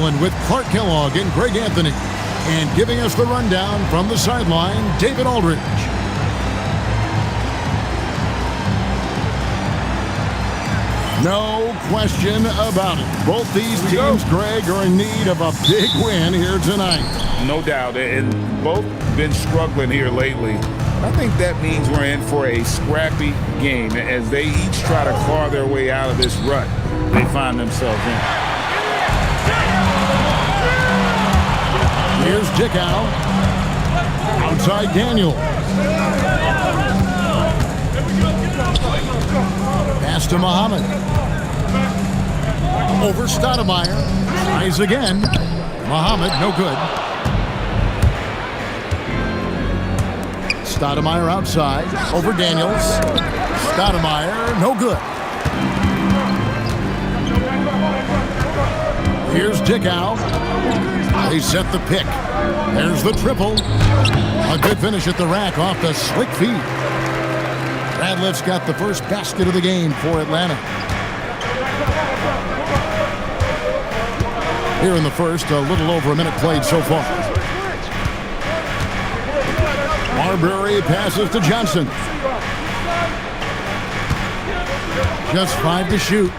Cleveland with Clark Kellogg and Greg Anthony. And giving us the rundown from the sideline, David Aldridge. No question about it. Both these teams, Greg, are in need of a big win here tonight. No doubt, and both been struggling here lately. I think that means we're in for a scrappy game as they each try to claw their way out of this rut they find themselves in. Here's Dickow. Outside Daniel. Pass to Muhammad. Over Stoudemire. Tries again. Muhammad, no good. Stoudemire outside. Over Daniels. Stoudemire, no good. Here's Dickow. They set the pick. There's the triple. A good finish at the rack off the slick feed. Radliff's got the first basket of the game for Atlanta. Here in the first, a little over a minute played so far. Marbury passes to Johnson. Just 5 to shoot.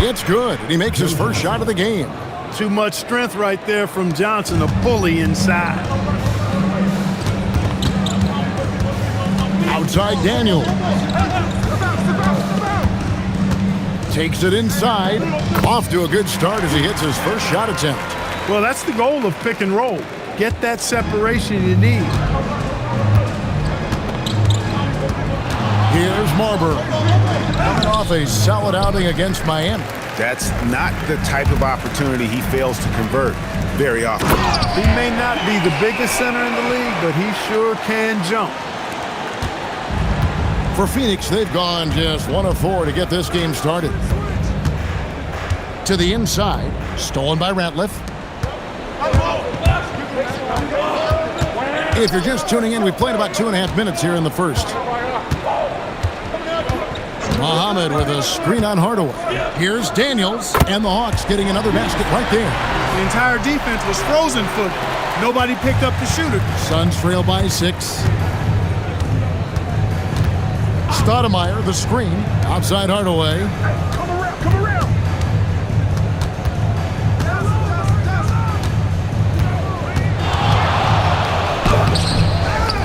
It's good, and he makes his first shot of the game. Too much strength right there from Johnson, a bully inside. Outside Daniel. Takes it inside. Off to a good start as he hits his first shot attempt. Well, that's the goal of pick and roll. Get that separation you need. Here's Marbury. Coming off a solid outing against Miami. That's not the type of opportunity he fails to convert very often. He may not be the biggest center in the league, but he sure can jump. For Phoenix, they've gone just 1 of 4 to get this game started. To the inside, stolen by Ratliff. If you're just tuning in, we played about 2.5 minutes here in the first. Muhammad with a screen on Hardaway. Here's Daniels, and the Hawks getting another basket right there. The entire defense was frozen footed. Nobody picked up the shooter. Suns trail by 6. Stoudemire, the screen, outside Hardaway. Come around.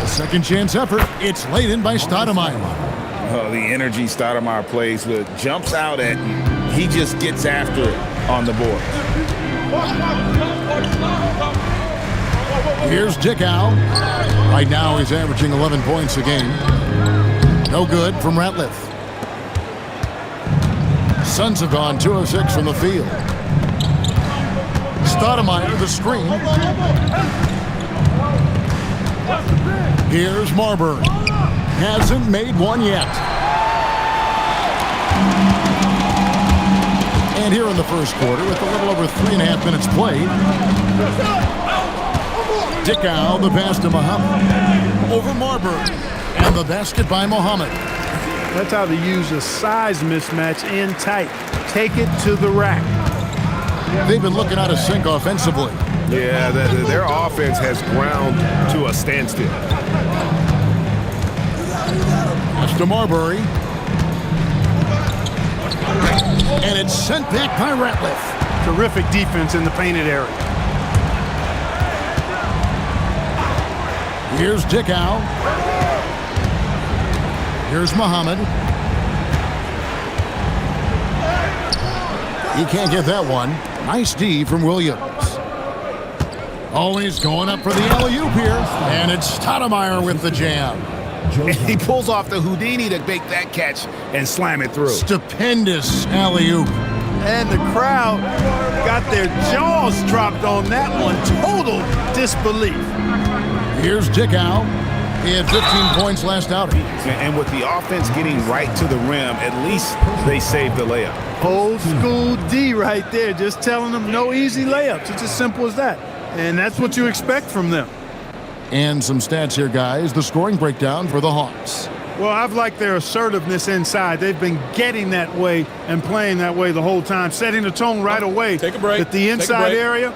A second chance effort. It's laid in by Stoudemire. Oh, the energy Stoudemire plays with jumps out at you. He just gets after it on the board. Here's Dickow. Right now he's averaging 11 points a game. No good from Ratliff. Suns have gone 2 of 6 from the field. Stoudemire, the screen. Here's Marbury. Hasn't made one yet. And here in the first quarter, with a little over 3.5 minutes played, Dickow, the pass to Muhammad. Over Marbury. And the basket by Muhammad. That's how they use a size mismatch in tight. Take it to the rack. They've been looking out of sync offensively. Yeah, their offense has ground to a standstill. Pass to Marbury. And it's sent back by Ratliff. Terrific defense in the painted area. Here's Dickow. Here's Muhammad. He can't get that one. Nice D from Williams. Oh, he's going up for the alley-oop here. And it's Stoudemire with the jam. And he pulls off the Houdini to make that catch and slam it through. Stupendous alley-oop. And the crowd got their jaws dropped on that one. Total disbelief. Here's Dickow. He had 15 points last outing. And with the offense getting right to the rim, at least they saved the layup. Old school D right there, just telling them no easy layups. It's as simple as that. And that's what you expect from them. And some stats here, guys. The scoring breakdown for the Hawks. Well, I've liked their assertiveness inside. They've been getting that way and playing that way the whole time, setting the tone right away. Take a break. That the inside area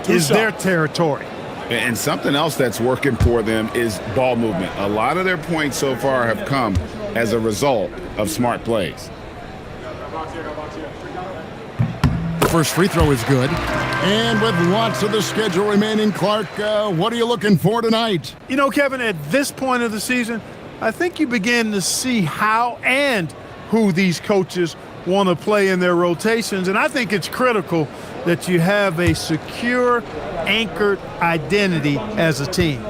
is their territory. And something else that's working for them is ball movement. A lot of their points so far have come as a result of smart plays. The first free throw is good. And with lots of the schedule remaining, Clark, what are you looking for tonight? You know, Kevin, at this point of the season, I think you begin to see how and who these coaches want to play in their rotations. And I think it's critical that you have a secure, anchored identity as a team.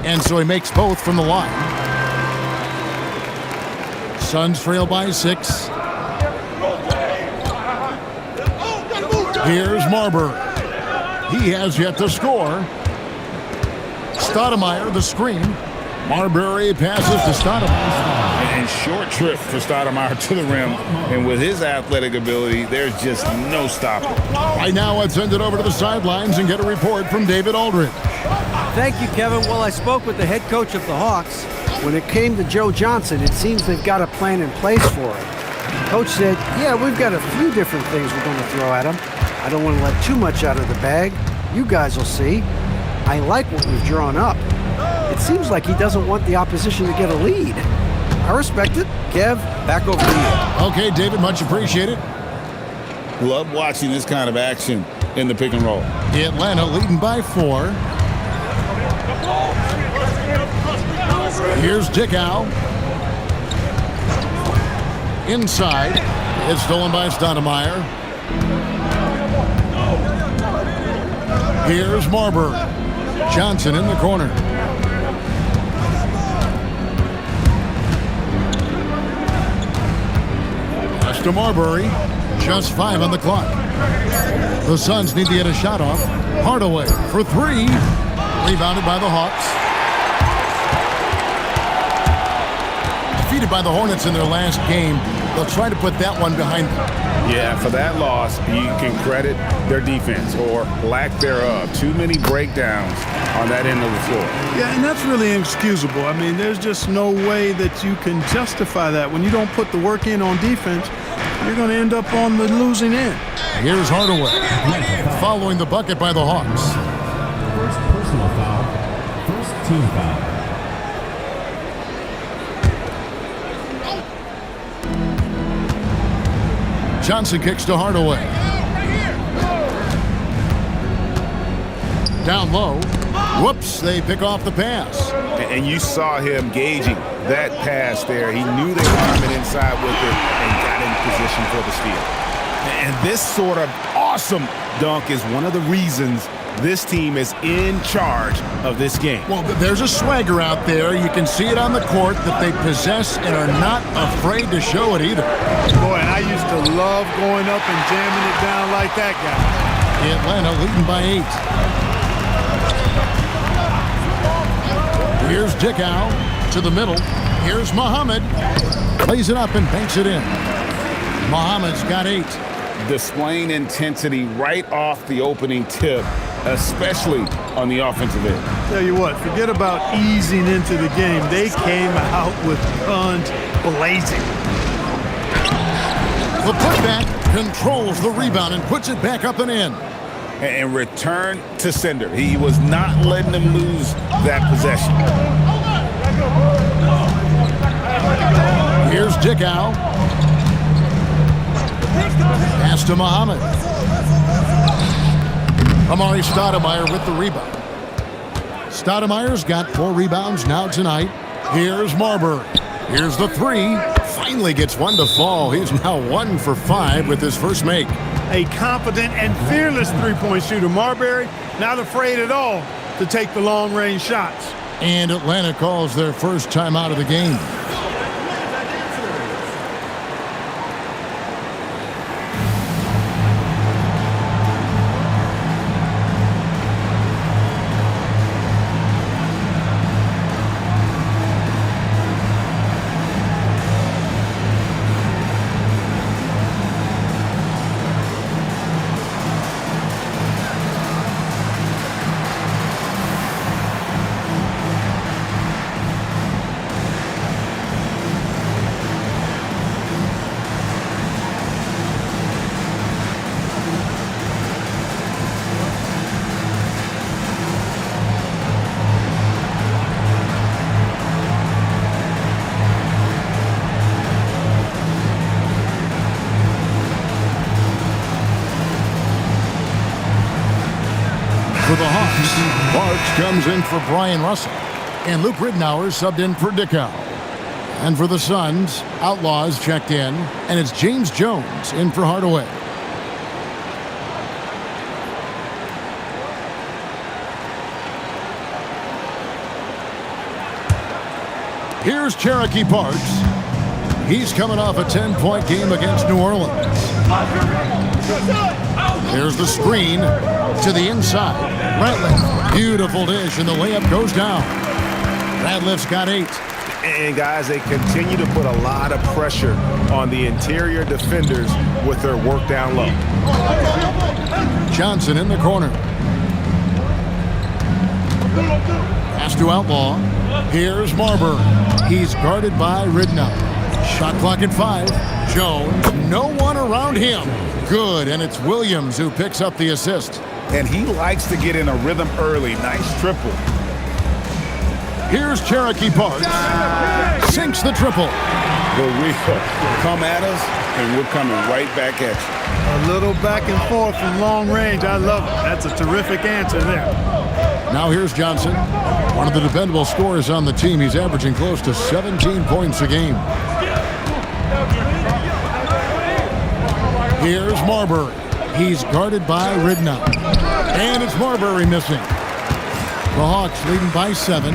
And so he makes both from the line. Suns trail by 6. Here's Marbury. He has yet to score. Stoudemire, the screen. Marbury passes to Stoudemire. And short trip for Stoudemire to the rim. And with his athletic ability, there's just no stopping. Right now, let's send it over to the sidelines and get a report from David Aldridge. Thank you, Kevin. Well, I spoke with the head coach of the Hawks. When it came to Joe Johnson, it seems they've got a plan in place for him. Coach said, yeah, we've got a few different things we're going to throw at him. I don't want to let too much out of the bag. You guys will see. I like what we've drawn up. It seems like he doesn't want the opposition to get a lead. I respect it. Kev, back over to you. Okay, David, much appreciated. Love watching this kind of action in the pick and roll. Atlanta leading by 4. Here's Dickow. Inside. It's stolen by Stoudemire. Here's Marbury. Johnson in the corner. Pass to Marbury. Just 5 on the clock. The Suns need to get a shot off. Hardaway for 3. Rebounded by the Hawks. Defeated by the Hornets in their last game. They'll try to put that one behind them. Yeah, for that loss, you can credit their defense or lack thereof. Too many breakdowns on that end of the floor. Yeah, and that's really inexcusable. I mean, there's just no way that you can justify that. When you don't put the work in on defense, you're going to end up on the losing end. Here's Hardaway. Following the bucket by the Hawks. First personal foul. First team foul. Johnson kicks to Hardaway. Down low. Whoops, they pick off the pass. And you saw him gauging that pass there. He knew they were coming inside with it and got in position for the steal. And this sort of awesome dunk is one of the reasons this team is in charge of this game. Well, there's a swagger out there. You can see it on the court that they possess and are not afraid to show it either. Boy, and I used to love going up and jamming it down like that guy. Atlanta leading by 8. Here's Dickow to the middle. Here's Muhammad. Plays it up and banks it in. Muhammad's got 8. Displaying intensity right off the opening tip, especially on the offensive end. Tell you what, forget about easing into the game. They came out with guns blazing. The putback controls the rebound and puts it back up and in. And return to sender. He was not letting them lose that possession. Here's Dickow. Pass to Muhammad. Amari Stoudemire with the rebound. Stoudemire's got 4 rebounds now tonight. Here's Marbury. Here's the 3. Finally gets one to fall. He's now 1 for 5 with his first make. A confident and fearless three-point shooter. Marbury, not afraid at all to take the long-range shots. And Atlanta calls their first timeout of the game. comes in for Brian Russell. And Luke Ridnour subbed in for Dickow. And for the Suns, Outlaws checked in. And it's James Jones in for Hardaway. Here's Cherokee Parks. He's coming off a 10-point game against New Orleans. There's the screen to the inside. Ratliff, beautiful dish, and the layup goes down. Ratliff's got 8. And guys, they continue to put a lot of pressure on the interior defenders with their work down low. Johnson in the corner. Pass to Outlaw. Here's Marbury. He's guarded by Ridnour. Shot clock at 5. Jones, no one around him. Good, and it's Williams who picks up the assist. And he likes to get in a rhythm early. Nice triple. Here's Cherokee Parks. Sinks the triple. But we come at us, and we're coming right back at you. A little back and forth from long range. I love it. That's a terrific answer there. Now here's Johnson, one of the dependable scorers on the team. He's averaging close to 17 points a game. Here's Marbury. He's guarded by Ridnour. And it's Marbury missing. The Hawks leading by 7.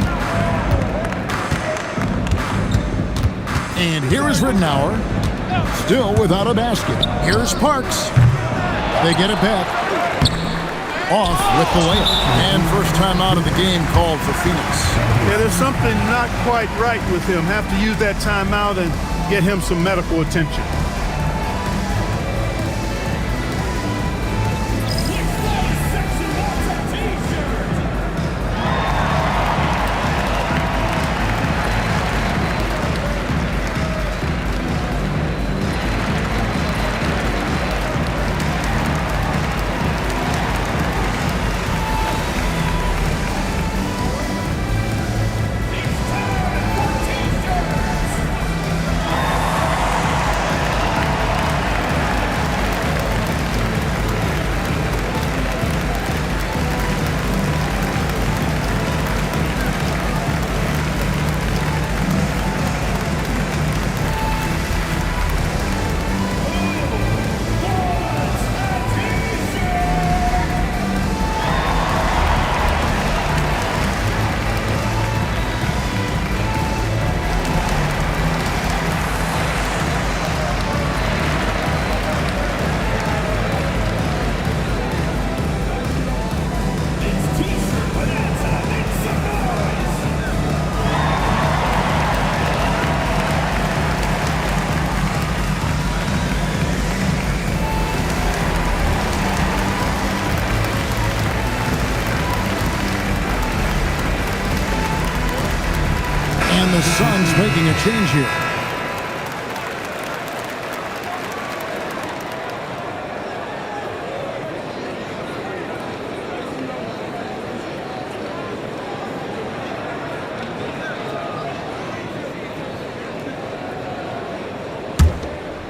And here is Ridnour, still without a basket. Here's Parks. They get it back. Off with the layup. And first time out of the game called for Phoenix. Yeah, there's something not quite right with him. Have to use that timeout and get him some medical attention. The Suns making a change here.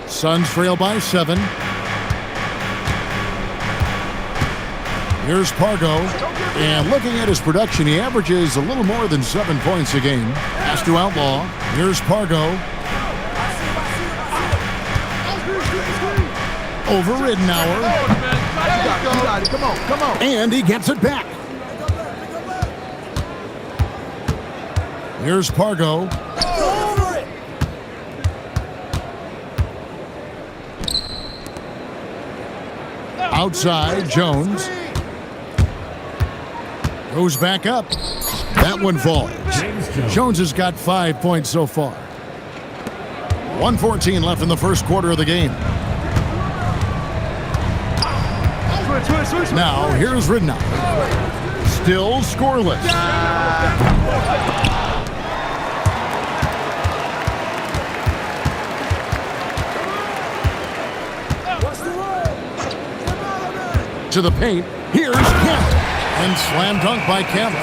Suns trail by 7. Here's Pargo. And looking at his production, he averages a little more than 7 points a game. Pass to Outlaw. Here's Pargo. Over Ridnour. Come on. And he gets it back. Here's Pargo. Outside, Jones. Goes back up. That one falls. Jones has got 5 points so far. 1:14 left in the first quarter of the game. Now, here's Ridnour. Still scoreless. To the paint. Here's Kemp. And slam dunk by Kemp.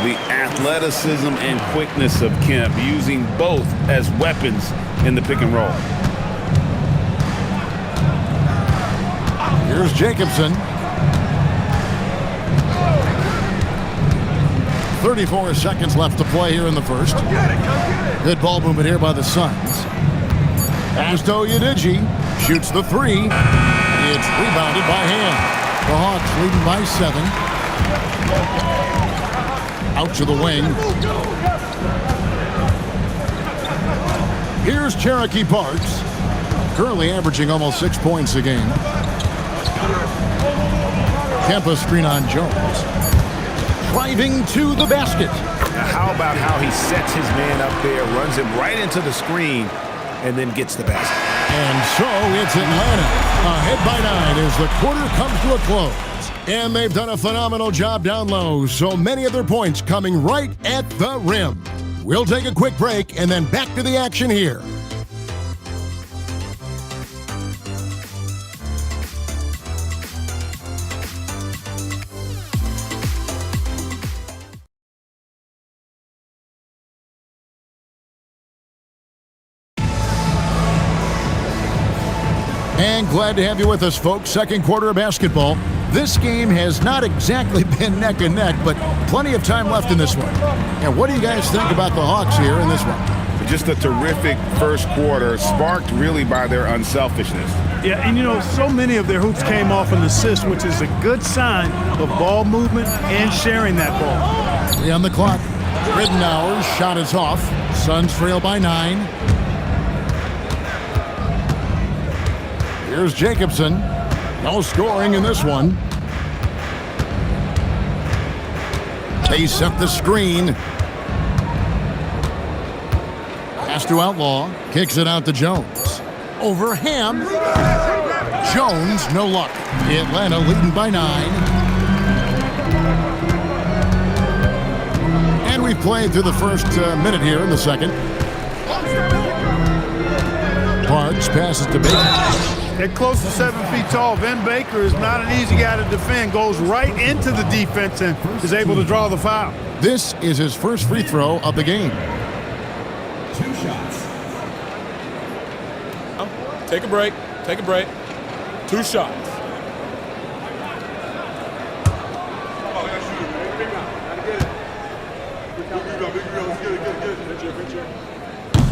The athleticism and quickness of Kemp, using both as weapons in the pick and roll. Here's Jacobson. 34 seconds left to play here in the first. Good ball movement here by the Suns. Pass to Oyediji. Shoots the three. It's rebounded by Ham. The Hawks leading by 7. Out to the wing. Here's Cherokee Parks. Currently averaging almost 6 points a game. Kempa screen on Jones. Driving to the basket. Now how about how he sets his man up there, runs him right into the screen, and then gets the basket. And so it's Atlanta ahead by 9 as the quarter comes to a close. And they've done a phenomenal job down low. So many of their points coming right at the rim. We'll take a quick break and then back to the action here. And glad to have you with us, folks. Second quarter of basketball. This game has not exactly been neck and neck, but plenty of time left in this one. And what do you guys think about the Hawks here in this one? Just a terrific first quarter, sparked really by their unselfishness. Yeah, and so many of their hoops came off an assist, which is a good sign of ball movement and sharing that ball. 3 on the clock. Riddenauer's shot is off. Suns trail by 9. Here's Jacobson. No scoring in this one. They set the screen. Pass to Outlaw. Kicks it out to Jones. Over Ham. Jones, no luck. Atlanta leading by 9. And we've played through the first minute here in the second. Parks passes to Baker. At close to 7 feet tall, Vin Baker is not an easy guy to defend. Goes right into the defense and is able to draw the foul. This is his first free throw of the game. 2 shots. Take a break. Take a break. 2 shots.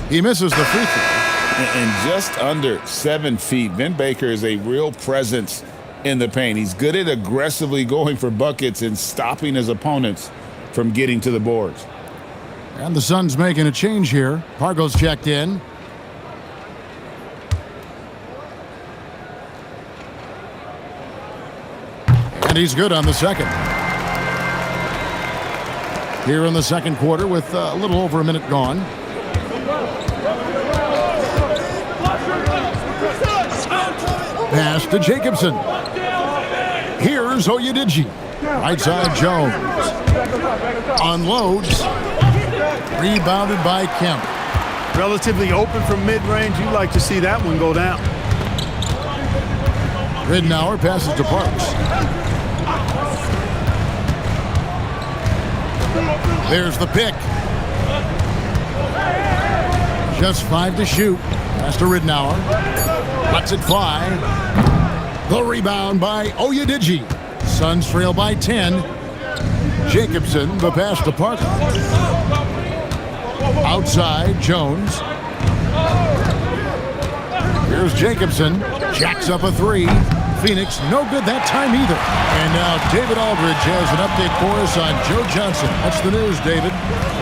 He misses the free throw. And just under 7 feet, Vin Baker is a real presence in the paint. He's good at aggressively going for buckets and stopping his opponents from getting to the boards. And the Suns making a change here. Pargo's checked in. And he's good on the second. Here in the second quarter with a little over a minute gone. Pass to Jacobson. Here's Oyediji. Right side Jones. Unloads. Rebounded by Kemp. Relatively open from mid-range. You'd like to see that one go down. Riddenauer passes to Parks. There's the pick. Just 5 to shoot. Pass to Riddenauer. Lets it fly. The rebound by Oyediji. Suns trail by 10. Jacobson, the pass to Parker. Outside, Jones. Here's Jacobson. Jacks up a 3. Phoenix, no good that time either. And now David Aldridge has an update for us on Joe Johnson. What's the news, David?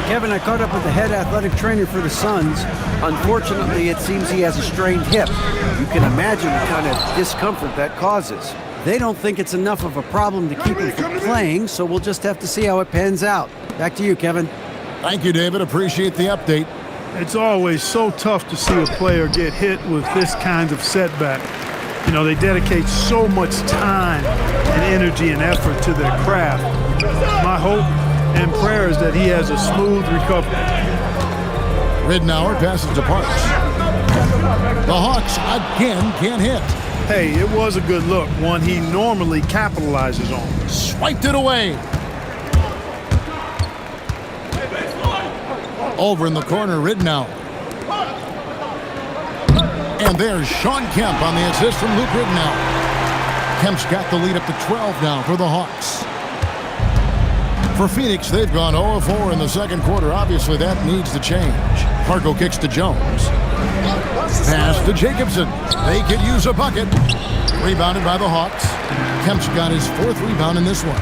Kevin, I caught up with the head athletic trainer for the Suns. Unfortunately, it seems he has a strained hip. You can imagine the kind of discomfort that causes. They don't think it's enough of a problem to keep him from playing, so we'll just have to see how it pans out. Back to you, Kevin. Thank you, David. Appreciate the update. It's always so tough to see a player get hit with this kind of setback. They dedicate so much time and energy and effort to their craft. My hope and prayer is that he has a smooth recovery. Riddenauer passes to Parks. The Hawks again can't hit. Hey, it was a good look, one he normally capitalizes on. Swiped it away. Over in the corner, Riddenauer. And there's Shawn Kemp on the assist from Luke Riddenauer. Kemp's got the lead up to 12 now for the Hawks. For Phoenix, they've gone 0-4 in the second quarter. Obviously, that needs to change. Parco kicks to Jones. Pass to Jacobson. They could use a bucket. Rebounded by the Hawks. Kemp's got his 4th rebound in this one.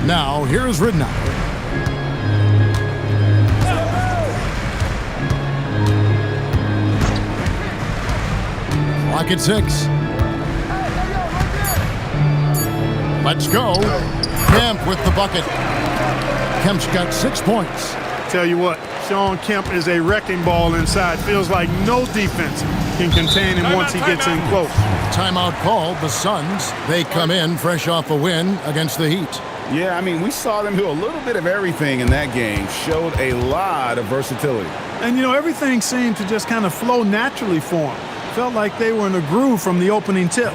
Now, here's Ridnour. Clock at 6. Let's go. Kemp with the bucket. Kemp's got 6 points. Tell you what, Shawn Kemp is a wrecking ball inside. Feels like no defense can contain him once he gets in close. Timeout called. The Suns, they come in fresh off a win against the Heat. Yeah, I mean, we saw them do a little bit of everything in that game. Showed a lot of versatility. And, you know, everything seemed to just kind of flow naturally for them. Felt like they were in a groove from the opening tip.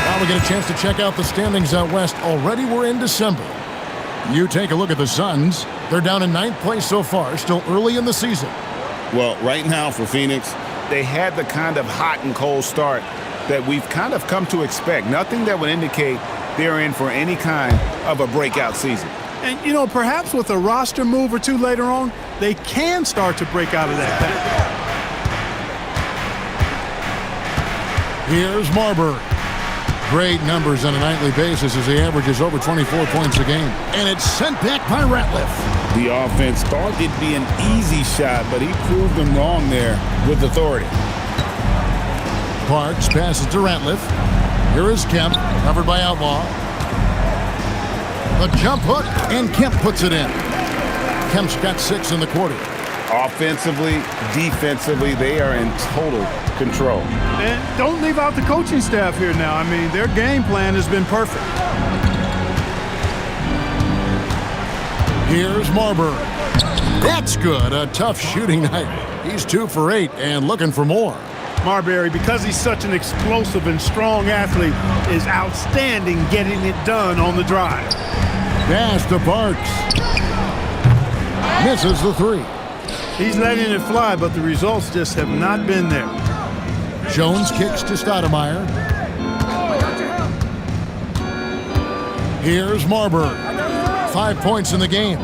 Now we get a chance to check out the standings out west. Already we're in December. You take a look at the Suns. They're down in 9th place so far, still early in the season. Well, right now for Phoenix, they had the kind of hot and cold start that we've kind of come to expect. Nothing that would indicate they're in for any kind of a breakout season. And, you know, perhaps with a roster move or two later on, they can start to break out of that pattern. Here's Marbury. Great numbers on a nightly basis as he averages over 24 points a game. And it's sent back by Ratliff. The offense thought it'd be an easy shot, but he proved them wrong there with authority. Parks passes to Ratliff. Here is Kemp, covered by Outlaw. A jump hook, and Kemp puts it in. Kemp's got 6 in the quarter. Offensively, defensively, they are in total control. And don't leave out the coaching staff here now. I mean, their game plan has been perfect. Here's Marbury. That's good. A tough shooting night. He's 2 for 8 and looking for more. Marbury, because he's such an explosive and strong athlete, is outstanding getting it done on the drive. Pass to Parks. Misses the 3. He's letting it fly, but the results just have not been there. Jones kicks to Stoudemire. Here's Marbury. 5 points in the game.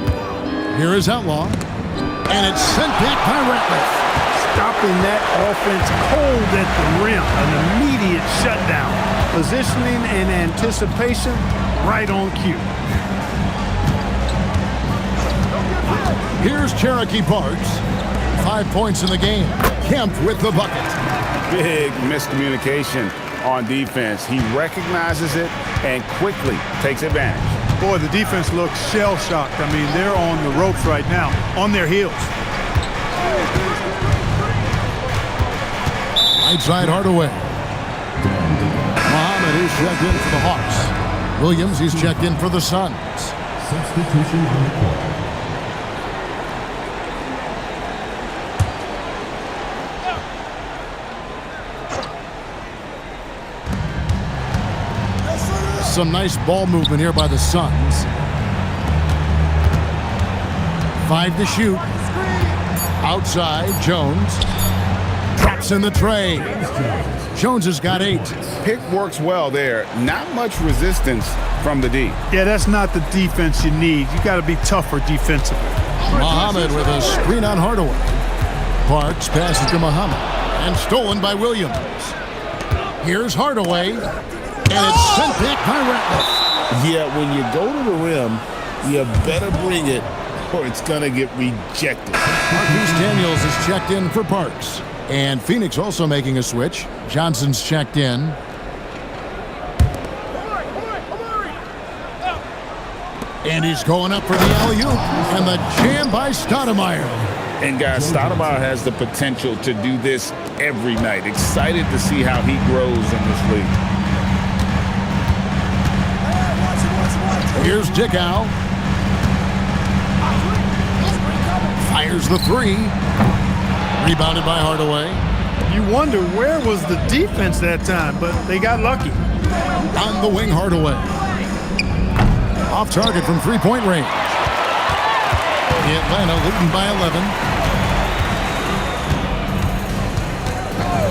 Here is Outlaw. And it's sent back by Ratliff. Stopping that offense cold at the rim. An immediate shutdown. Positioning and anticipation right on cue. Here's Cherokee Parks. 5 points in the game. Kemp with the bucket. Big miscommunication on defense. He recognizes it and quickly takes advantage. Boy, the defense looks shell-shocked. I mean, they're on the ropes right now, on their heels. Right side Hardaway. Muhammad is checked in for the Hawks. Williams, he's checked in for the Suns. Substitution on the court. Some nice ball movement here by the Suns. 5 to shoot. Outside, Jones. Drops in the tray. Jones has got 8. Pick works well there. Not much resistance from the D. Yeah, that's not the defense you need. You got to be tougher defensively. Muhammad with a screen on Hardaway. Parks passes to Muhammad. And stolen by Williams. Here's Hardaway. And it's sent back by Ratliff. Yeah, when you go to the rim, you better bring it or it's going to get rejected. Marquise Daniels is checked in for Parks. And Phoenix also making a switch. Johnson's checked in. And he's going up for the alley-oop. And the jam by Stoudemire. And guys, Stoudemire has the potential to do this every night. Excited to see how he grows in this league. Here's Dickow. Fires the 3. Rebounded by Hardaway. You wonder where was the defense that time, but they got lucky. On the wing, Hardaway. Off target from three-point range. Atlanta leading by 11.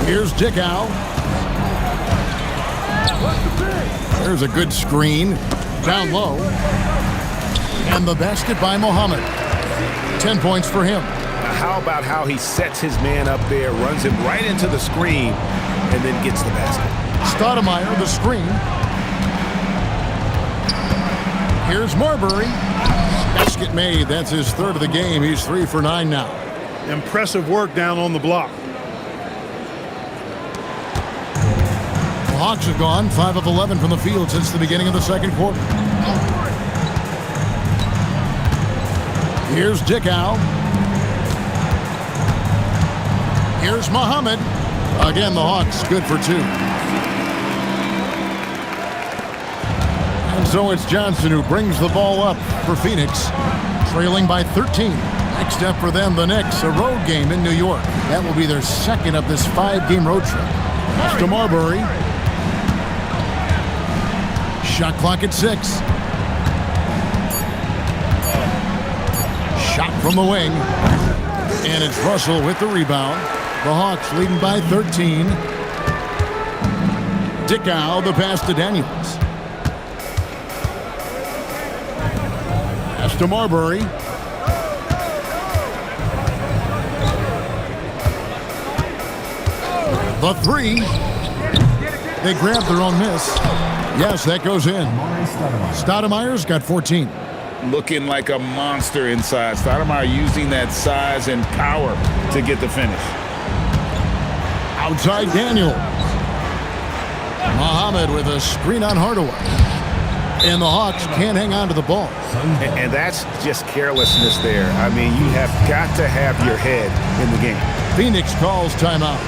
Here's Dickow. There's a good screen. Down low. And the basket by Muhammad. 10 points for him. Now, how about how he sets his man up there, runs him right into the screen, and then gets the basket. Stoudemire, the screen. Here's Marbury. Basket made. That's his 3rd of the game. He's 3 for 9 now. Impressive work down on the block. The Hawks have gone 5 of 11 from the field since the beginning of the second quarter. Here's Dickow. Here's Muhammad. Again, the Hawks good for 2. And so it's Johnson who brings the ball up for Phoenix, trailing by 13. Next up for them, the Knicks, a road game in New York. That will be their 2nd of this 5-game road trip. To Marbury. Shot clock at 6. Shot from the wing. And it's Russell with the rebound. The Hawks leading by 13. Dickow, the pass to Daniels. Pass to Marbury. The 3. They grabbed their own miss. Yes, that goes in. Stoudemire's got 14. Looking like a monster inside. Stoudemire using that size and power to get the finish. Outside Daniel. Muhammad with a screen on Hardaway. And the Hawks can't hang on to the ball. And that's just carelessness there. I mean, you have got to have your head in the game. Phoenix calls timeout.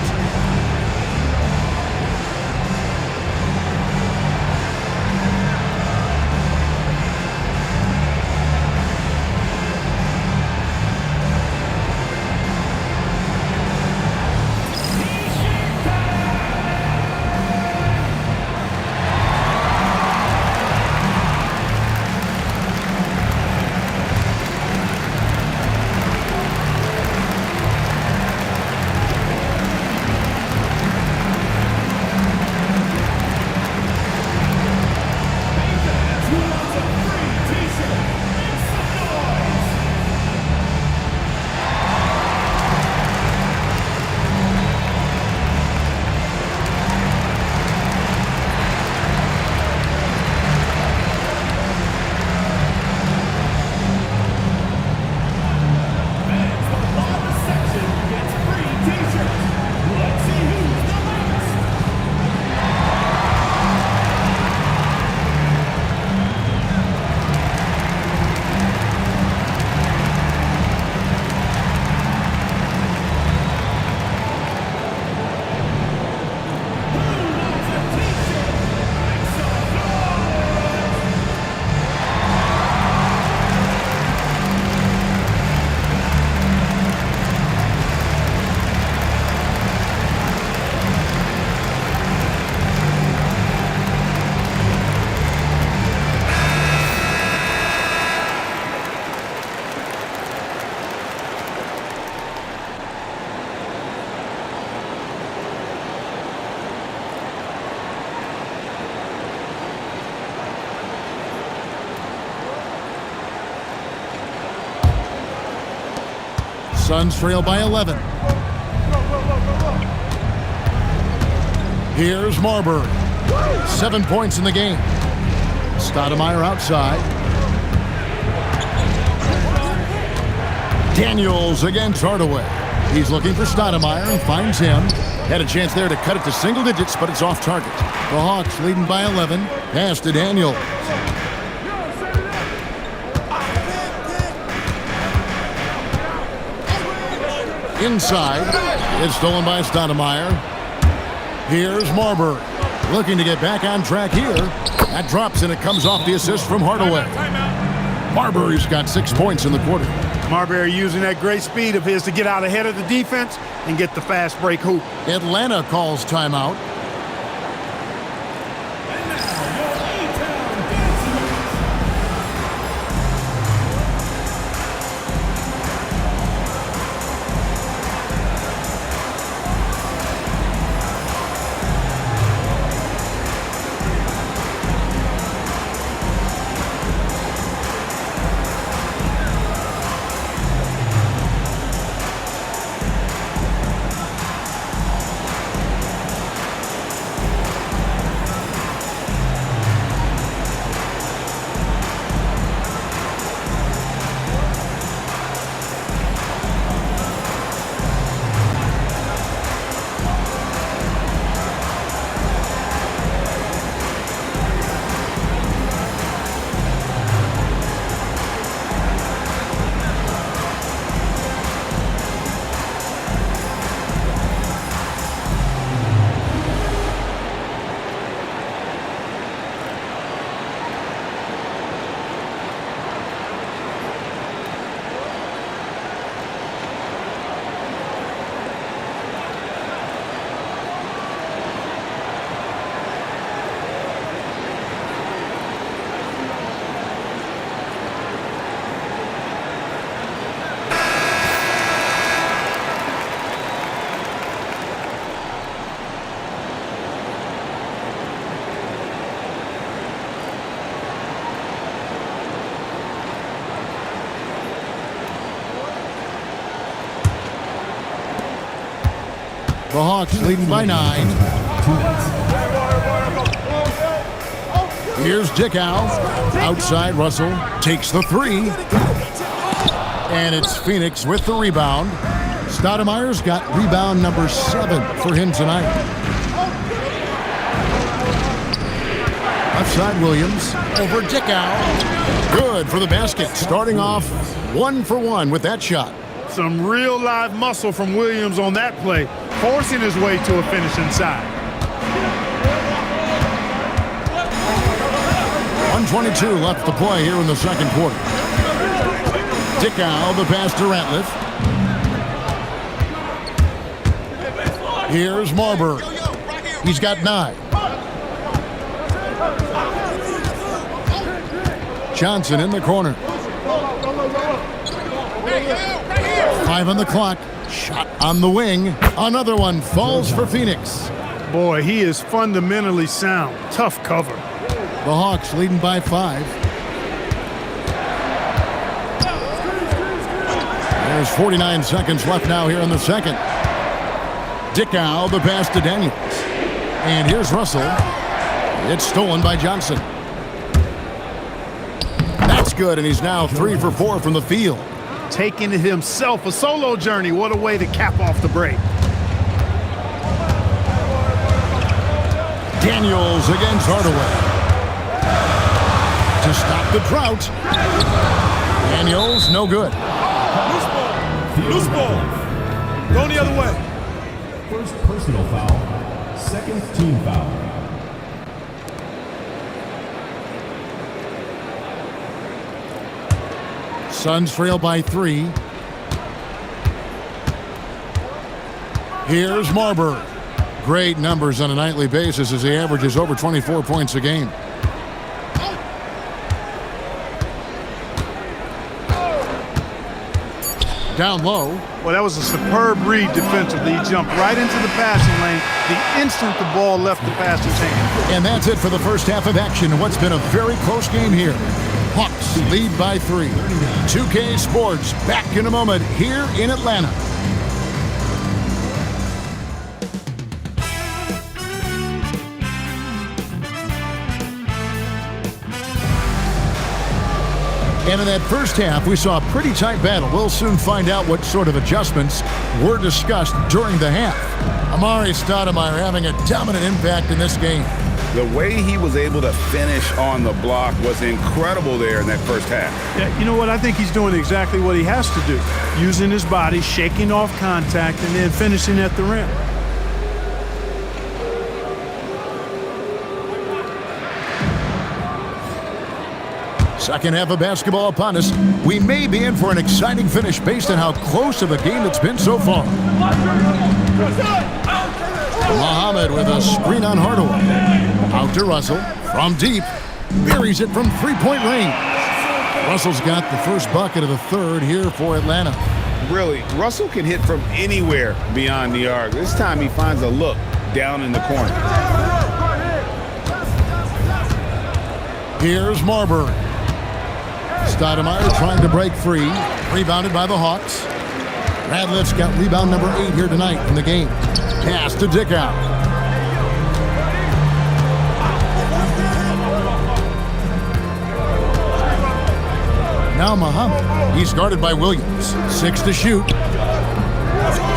Suns trail by 11. Here's Marbury. 7 points in the game. Stoudemire outside. Daniels against Hardaway. He's looking for Stoudemire and finds him. Had a chance there to cut it to single digits, but it's off target. The Hawks leading by 11. Pass to Daniels. Inside. It's stolen by Stoudemire. Here's Marbury. Looking to get back on track here. That drops and it comes off the assist from Hardaway. Marbury's got 6 points in the quarter. Marbury using that great speed of his to get out ahead of the defense and get the fast break hoop. Atlanta calls timeout. The Hawks leading by 9. Here's Dickow. Outside, Russell takes the 3. And it's Phoenix with the rebound. Stoudemire's got rebound number 7 for him tonight. Left side, Williams. Over Dickow. Good for the basket. Starting off 1 for 1 with that shot. Some real live muscle from Williams on that play, forcing his way to a finish inside. 1:22 left to play here in the second quarter. Dickow, the pass to Ratliff. Here's Marbury. He's got 9. Johnson in the corner. 5 on the clock. Shot on the wing. Another one falls for Phoenix. Boy, he is fundamentally sound. Tough cover. The Hawks leading by 5. There's 49 seconds left now here in the second. Dickow, the pass to Daniels. And here's Russell. It's stolen by Johnson. That's good, and he's now 3 for 4 from the field. Taking it himself, a solo journey. What a way to cap off the break. Daniels against Hardaway. To stop the drought. Daniels, no good. Loose ball. Loose ball. Going the other way. First personal foul. Second team foul. Suns trail by 3. Here's Marbury. Great numbers on a nightly basis as he averages over 24 points a game. Down low. Well, that was a superb read defensively. He jumped right into the passing lane the instant the ball left the passer's hand. And that's it for the first half of action in what's been a very close game here. Hawks lead by 3. 2K Sports back in a moment here in Atlanta. And in that first half, we saw a pretty tight battle. We'll soon find out what sort of adjustments were discussed during the half. Amari Stoudemire having a dominant impact in this game. The way he was able to finish on the block was incredible there in that first half. Yeah, you know what? I think he's doing exactly what he has to do. Using his body, shaking off contact, and then finishing at the rim. Second half of basketball upon us. We may be in for an exciting finish based on how close of a game it's been so far. Muhammad with a screen on Hardaway. Out to Russell. From deep. Buries it from three-point range. Russell's got the first bucket of the third here for Atlanta. Really, Russell can hit from anywhere beyond the arc. This time he finds a look down in the corner. Here's Marbury. Stoudemire trying to break free. Rebounded by the Hawks. Radliff's got rebound number 8 here tonight in the game. Pass to Dickow. Now Muhammad. He's guarded by Williams. 6 to shoot.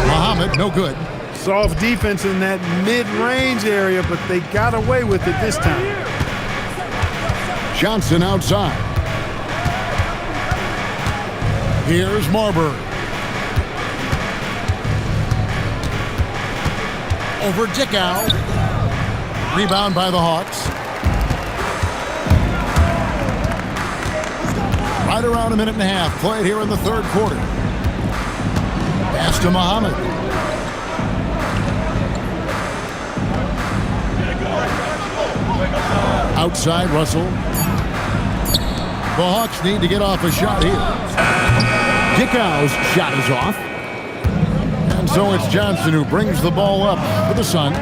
Muhammad, no good. Soft defense in that mid-range area, but they got away with it this time. Johnson outside. Here's Marbury. Over Dickow. Rebound by the Hawks. Right around a minute and a half played here in the third quarter. Pass to Muhammad. Outside Russell. The Hawks need to get off a shot here. Dickow's shot is off. And so it's Johnson who brings the ball up for the Suns.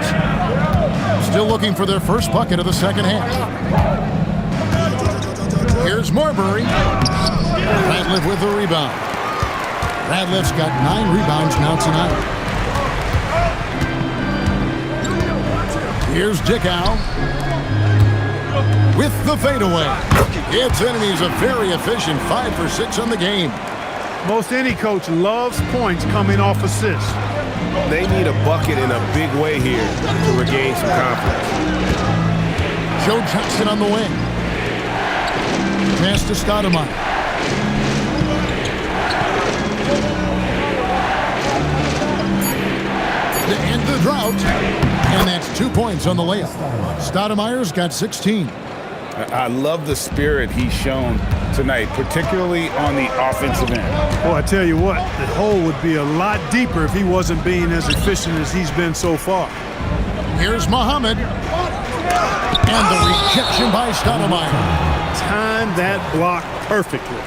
Still looking for their first bucket of the second half. Here's Marbury. Radliff with the rebound. Radliff's got 9 rebounds now tonight. Here's Dickow. With the fadeaway. It's in, and he's a very efficient 5 for 6 on the game. Most any coach loves points coming off assists. They need a bucket in a big way here to regain some confidence. Joe Johnson on the wing. Pass to Stoudemire. To end the drought. And that's 2 points on the layup. Stoudemire's got 16. I love the spirit he's shown tonight, particularly on the offensive end. Boy, I tell you what, the hole would be a lot deeper if he wasn't being as efficient as he's been so far. Here's Muhammad. And the rejection by Stoudemire. Timed that block perfectly.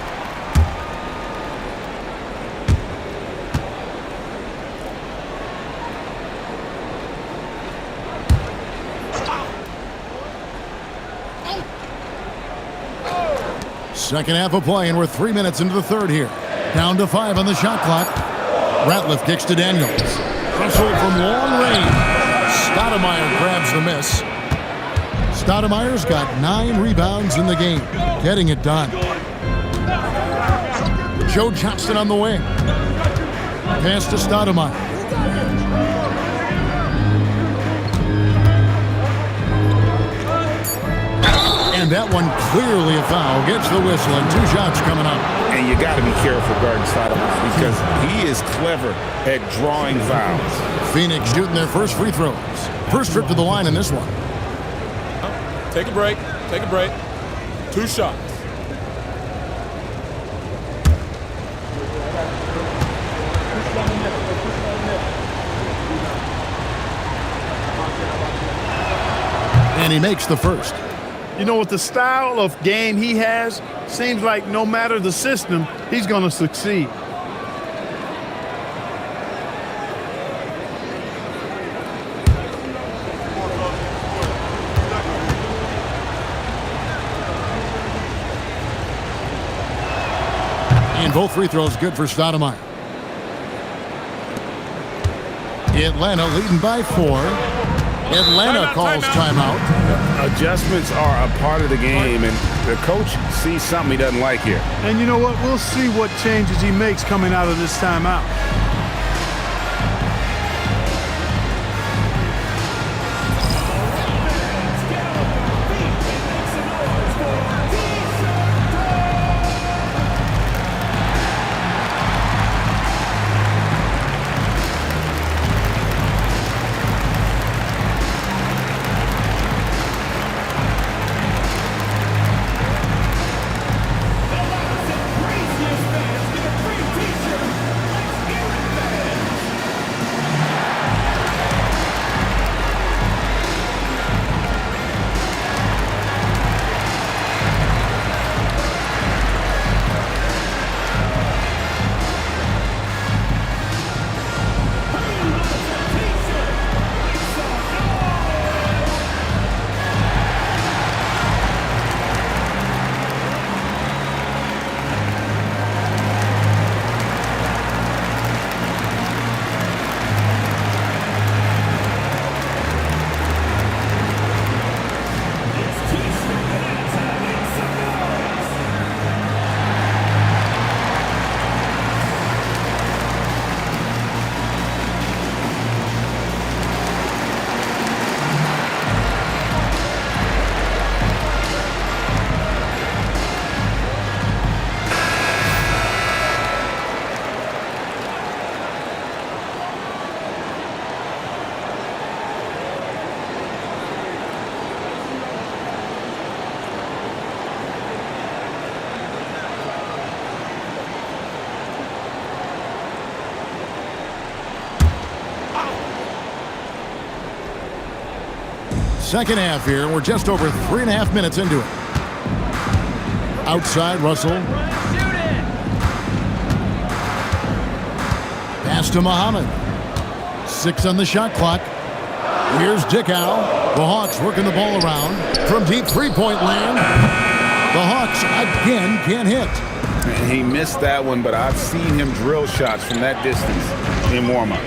Second half of play, and we're 3 minutes into the third here. Down to 5 on the shot clock. Ratliff kicks to Daniels. Russell from long range. Stoudemire grabs the miss. Stoudemire's got 9 rebounds in the game, getting it done. Joe Johnson on the wing. Pass to Stoudemire. And that one clearly a foul. Gets the whistle, and 2 shots coming up. And you got to be careful guarding Stoudemire because he is clever at drawing fouls. Phoenix shooting their first free throws. First trip to the line in this one. Take a break. Take a break. 2 shots. And he makes the first. You know, with the style of game he has, seems like no matter the system, he's going to succeed. And both free throws good for Stoudemire. Atlanta leading by 4. Atlanta calls timeout. Adjustments are a part of the game, and the coach sees something he doesn't like here. And you know what? We'll see what changes he makes coming out of this timeout. Second half here. We're just over 3.5 minutes into it. Outside, Russell. Pass to Muhammad. 6 on the shot clock. Here's Dickow. The Hawks working the ball around. From deep three-point land. The Hawks again can't hit. He missed that one, but I've seen him drill shots from that distance in warm-up.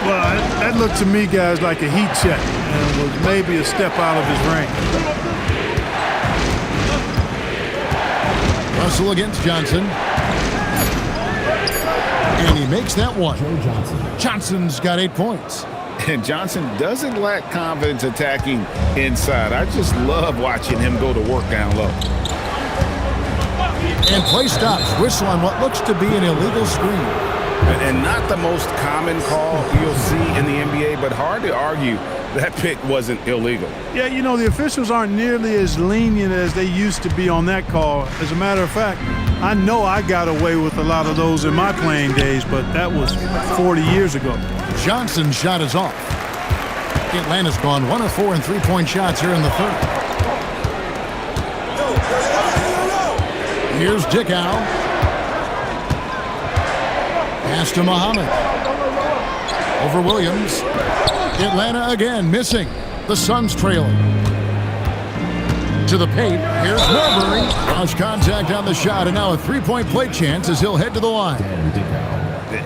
Well, that looked to me, guys, like a heat check and was maybe a step out of his range. Russell against Johnson. And he makes that one. Joe Johnson. Johnson's got 8 points. And Johnson doesn't lack confidence attacking inside. I just love watching him go to work down low. And play stops. Whistle on what looks to be an illegal screen. And not the most common call you'll see in the NBA, but hard to argue that pick wasn't illegal. Yeah, you know, the officials aren't nearly as lenient as they used to be on that call. As a matter of fact, I know I got away with a lot of those in my playing days, but that was 40 years ago. Johnson's shot is off. Atlanta's gone 1 of 4 in three-point shots here in the third. Here's Dickow. Pass to Muhammad. Over Williams. Atlanta again missing. The Suns trailing. To the paint. Here's Marbury. Lost contact on the shot, and now a three-point play chance as he'll head to the line.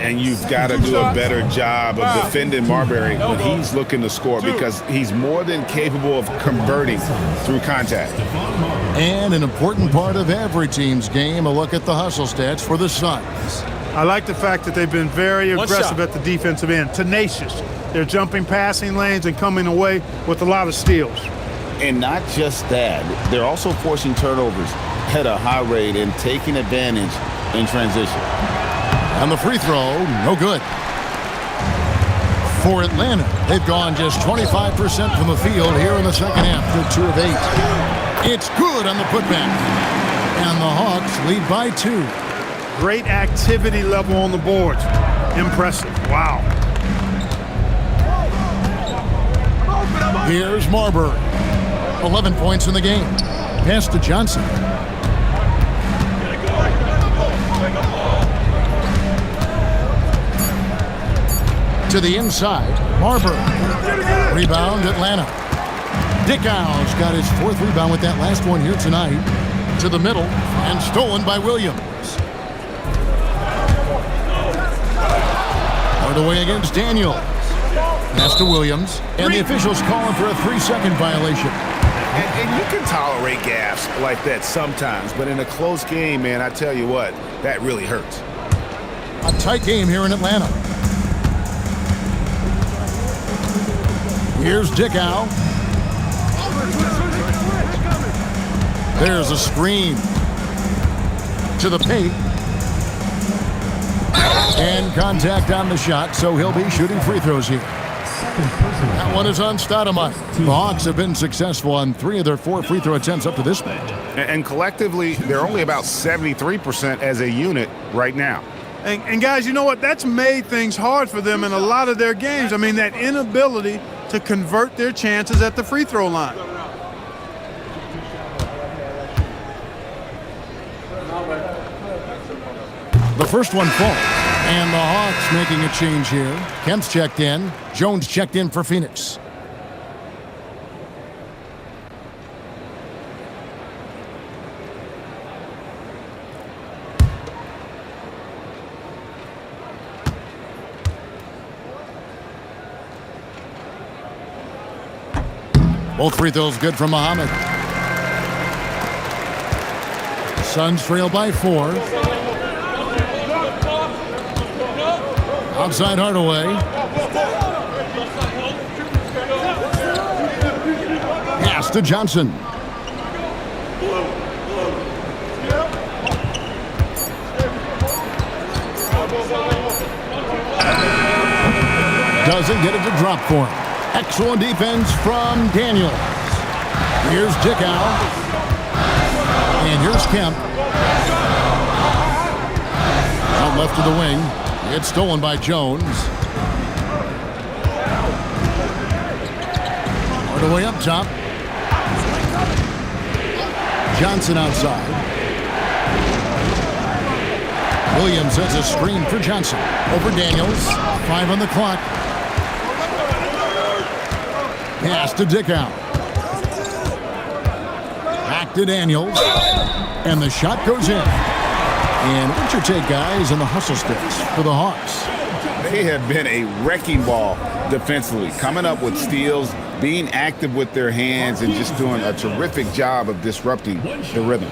And you've got to do a better job of defending Marbury when he's looking to score, because he's more than capable of converting through contact. And an important part of every team's game, a look at the hustle stats for the Suns. I like the fact that they've been very aggressive at the defensive end, tenacious. They're jumping passing lanes and coming away with a lot of steals. And not just that, they're also forcing turnovers at a high rate and taking advantage in transition. And the free throw, no good. For Atlanta, they've gone just 25% from the field here in the second half. They're 2 of 8. It's good on the putback. And the Hawks lead by 2. Great activity level on the boards. Impressive. Wow. Here's Marbury. 11 points in the game. Pass to Johnson. To the inside, Marbury. Rebound, Atlanta. Dickow's got his 4th rebound with that last one here tonight. To the middle, and stolen by Williams. Hardaway against Daniels. Pass to Williams. And the officials calling for a 3-second violation. And you can tolerate gaffes like that sometimes, but in a close game, man, I tell you what, that really hurts. A tight game here in Atlanta. Here's Dickow. There's a screen to the paint. And contact on the shot, so he'll be shooting free throws here. That one is on Stoudemire. The Hawks have been successful on 3 of their 4 free throw attempts up to this point. And collectively, they're only about 73% as a unit right now. And guys, you know what? That's made things hard for them in a lot of their games. I mean, that inability to convert their chances at the free throw line. The first one falls. And the Hawks making a change here. Kemp's checked in. Jones checked in for Phoenix. Both free throws good from Muhammad. Suns trail by 4. Outside Hardaway. Pass to Johnson. Doesn't get it to drop for him. Excellent defense from Daniels. Here's Dickow. And here's Kemp. Out left to the wing. It's stolen by Jones. Hardaway up top. Johnson outside. Williams has a screen for Johnson. Over Daniels. 5 on the clock. Pass to Dickow. Back to Daniels. And the shot goes in. And what's your take, guys, on the hustle sticks for the Hawks? They have been a wrecking ball defensively, coming up with steals, being active with their hands, and just doing a terrific job of disrupting the rhythm.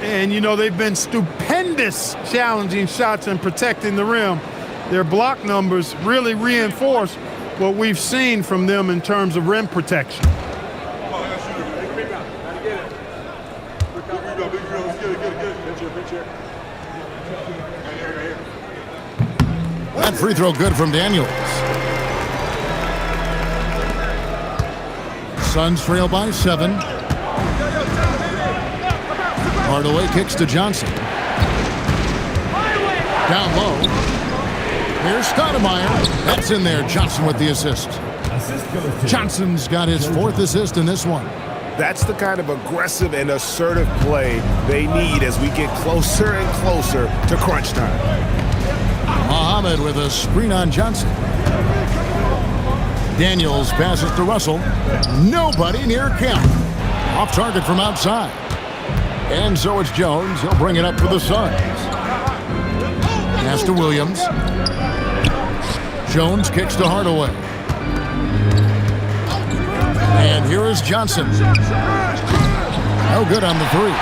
And, you know, they've been stupendous challenging shots and protecting the rim. Their block numbers really reinforce what we've seen from them in terms of rim protection. That free throw good from Daniels. Suns trail by 7. Hardaway kicks to Johnson. Down low. Here's Stoudemire. That's in there. Johnson with the assist. Johnson's got his 4th assist in this one. That's the kind of aggressive and assertive play they need as we get closer and closer to crunch time. Muhammad with a screen on Johnson. Daniels passes to Russell. Nobody near Kemp. Off target from outside. And so it's Jones. He'll bring it up for the Suns. Pass to Williams. Jones kicks to Hardaway. And here is Johnson. No good on the 3.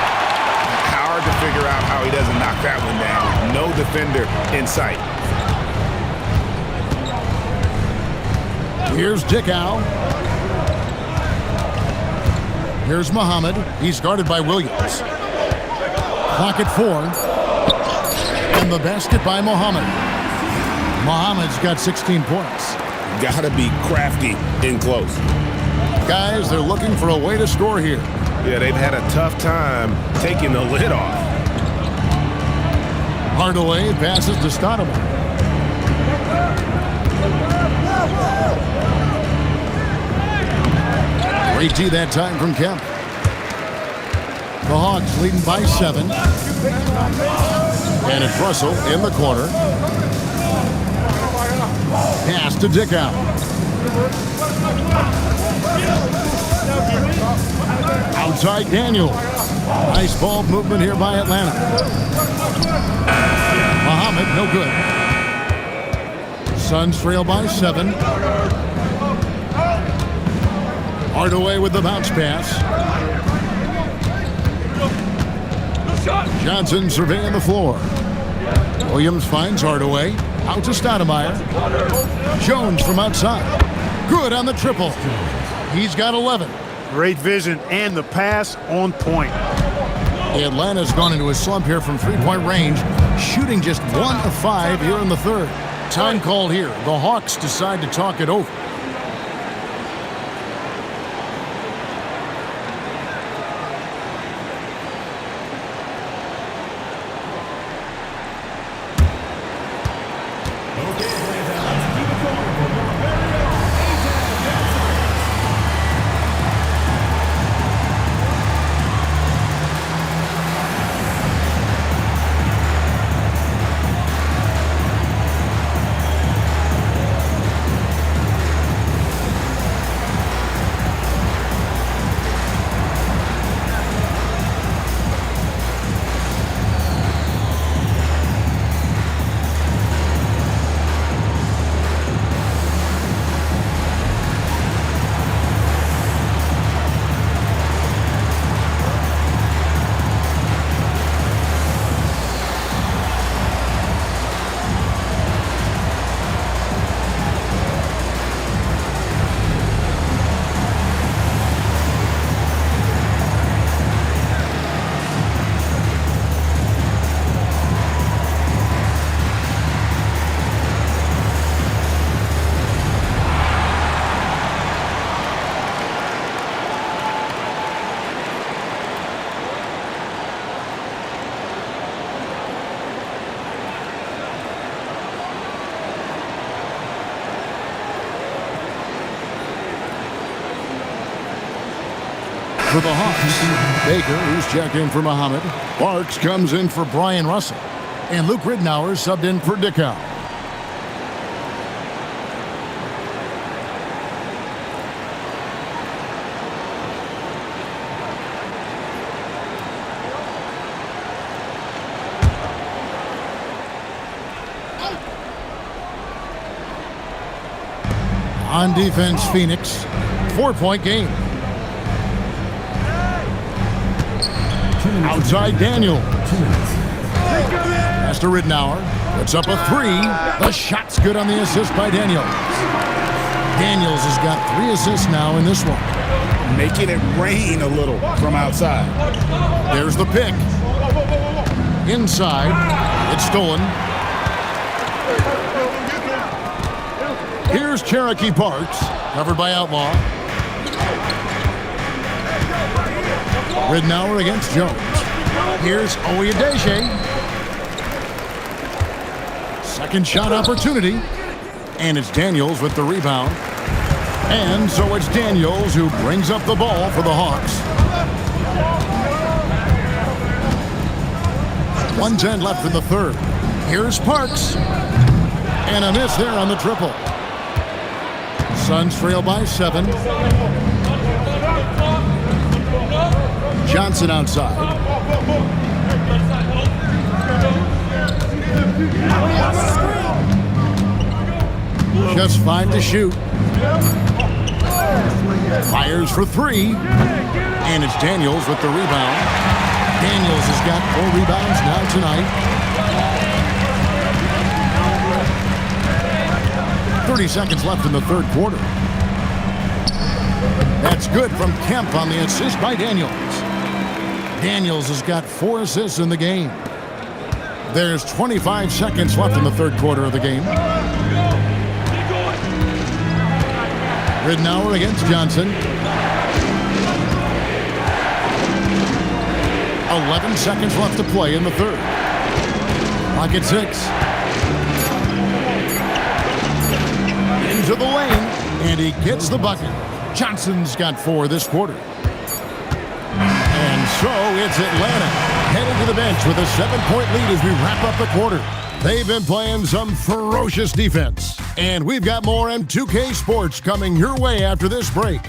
Hard to figure out how he doesn't knock that one down. No defender in sight. Here's Dickow. Here's Muhammad. He's guarded by Williams. Clock at 4. And the basket by Muhammad. Muhammad's got 16 points. Gotta be crafty in close. Guys, they're looking for a way to score here. Yeah, they've had a tough time taking the lid off. Hardaway passes to Stoudemire. Great D that time from Kemp. The Hawks leading by 7. And it's Russell in the corner. Pass to Dickow. Outside Daniel. Nice ball movement here by Atlanta. Muhammad, no good. Suns trail by 7. Hardaway with the bounce pass. Johnson surveying the floor. Williams finds Hardaway. Out to Stoudemire. Jones from outside. Good on the triple. He's got 11. Great vision and the pass on point. Atlanta's gone into a slump here from three-point range, shooting just 1 of 5 here in the third. Time called here. The Hawks decide to talk it over. For the Hawks, Baker, who's checked in for Muhammad. Parks comes in for Brian Russell. And Luke Ridnour subbed in for Dickow. On defense, Phoenix. 4-point game. Outside Daniel. Pass to Ridnour. Puts up a 3. The shot's good on the assist by Daniels. Daniels has got 3 assists now in this one. Making it rain a little from outside. There's the pick. Inside. It's stolen. Here's Cherokee Parks. Covered by Outlaw. Ridnour against Jones. Here's Oyedele. Second shot opportunity. And it's Daniels with the rebound. And so it's Daniels who brings up the ball for the Hawks. 1:10 left in the third. Here's Parks. And a miss there on the triple. Suns trail by 7. Johnson outside. Just 5 to shoot. Fires for 3. And it's Daniels with the rebound. Daniels has got 4 rebounds now tonight. 30 seconds left in the third quarter. That's good from Kemp on the assist by Daniels. Daniels has got 4 assists in the game. There's 25 seconds left in the third quarter of the game. Ridnour against Johnson. 11 seconds left to play in the third. Clock at 6. Into the lane, and he gets the bucket. Johnson's got 4 this quarter. And so it's Atlanta heading to the bench with a 7-point lead as we wrap up the quarter. They've been playing some ferocious defense. And we've got more M2K Sports coming your way after this break.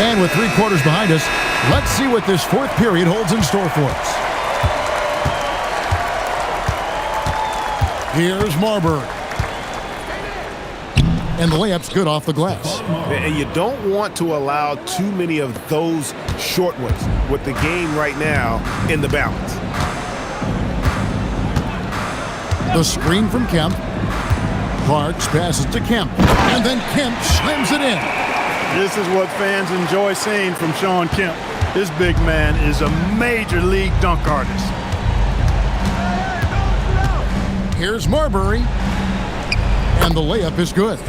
And with 3 quarters behind us, let's see what this fourth period holds in store for us. Here's Marbury. And the layup's good off the glass. And you don't want to allow too many of those short ones with the game right now in the balance. The screen from Kemp. Parks passes to Kemp. And then Kemp slams it in. This is what fans enjoy seeing from Shawn Kemp. This big man is a major league dunk artist. Here's Marbury. And the layup is good.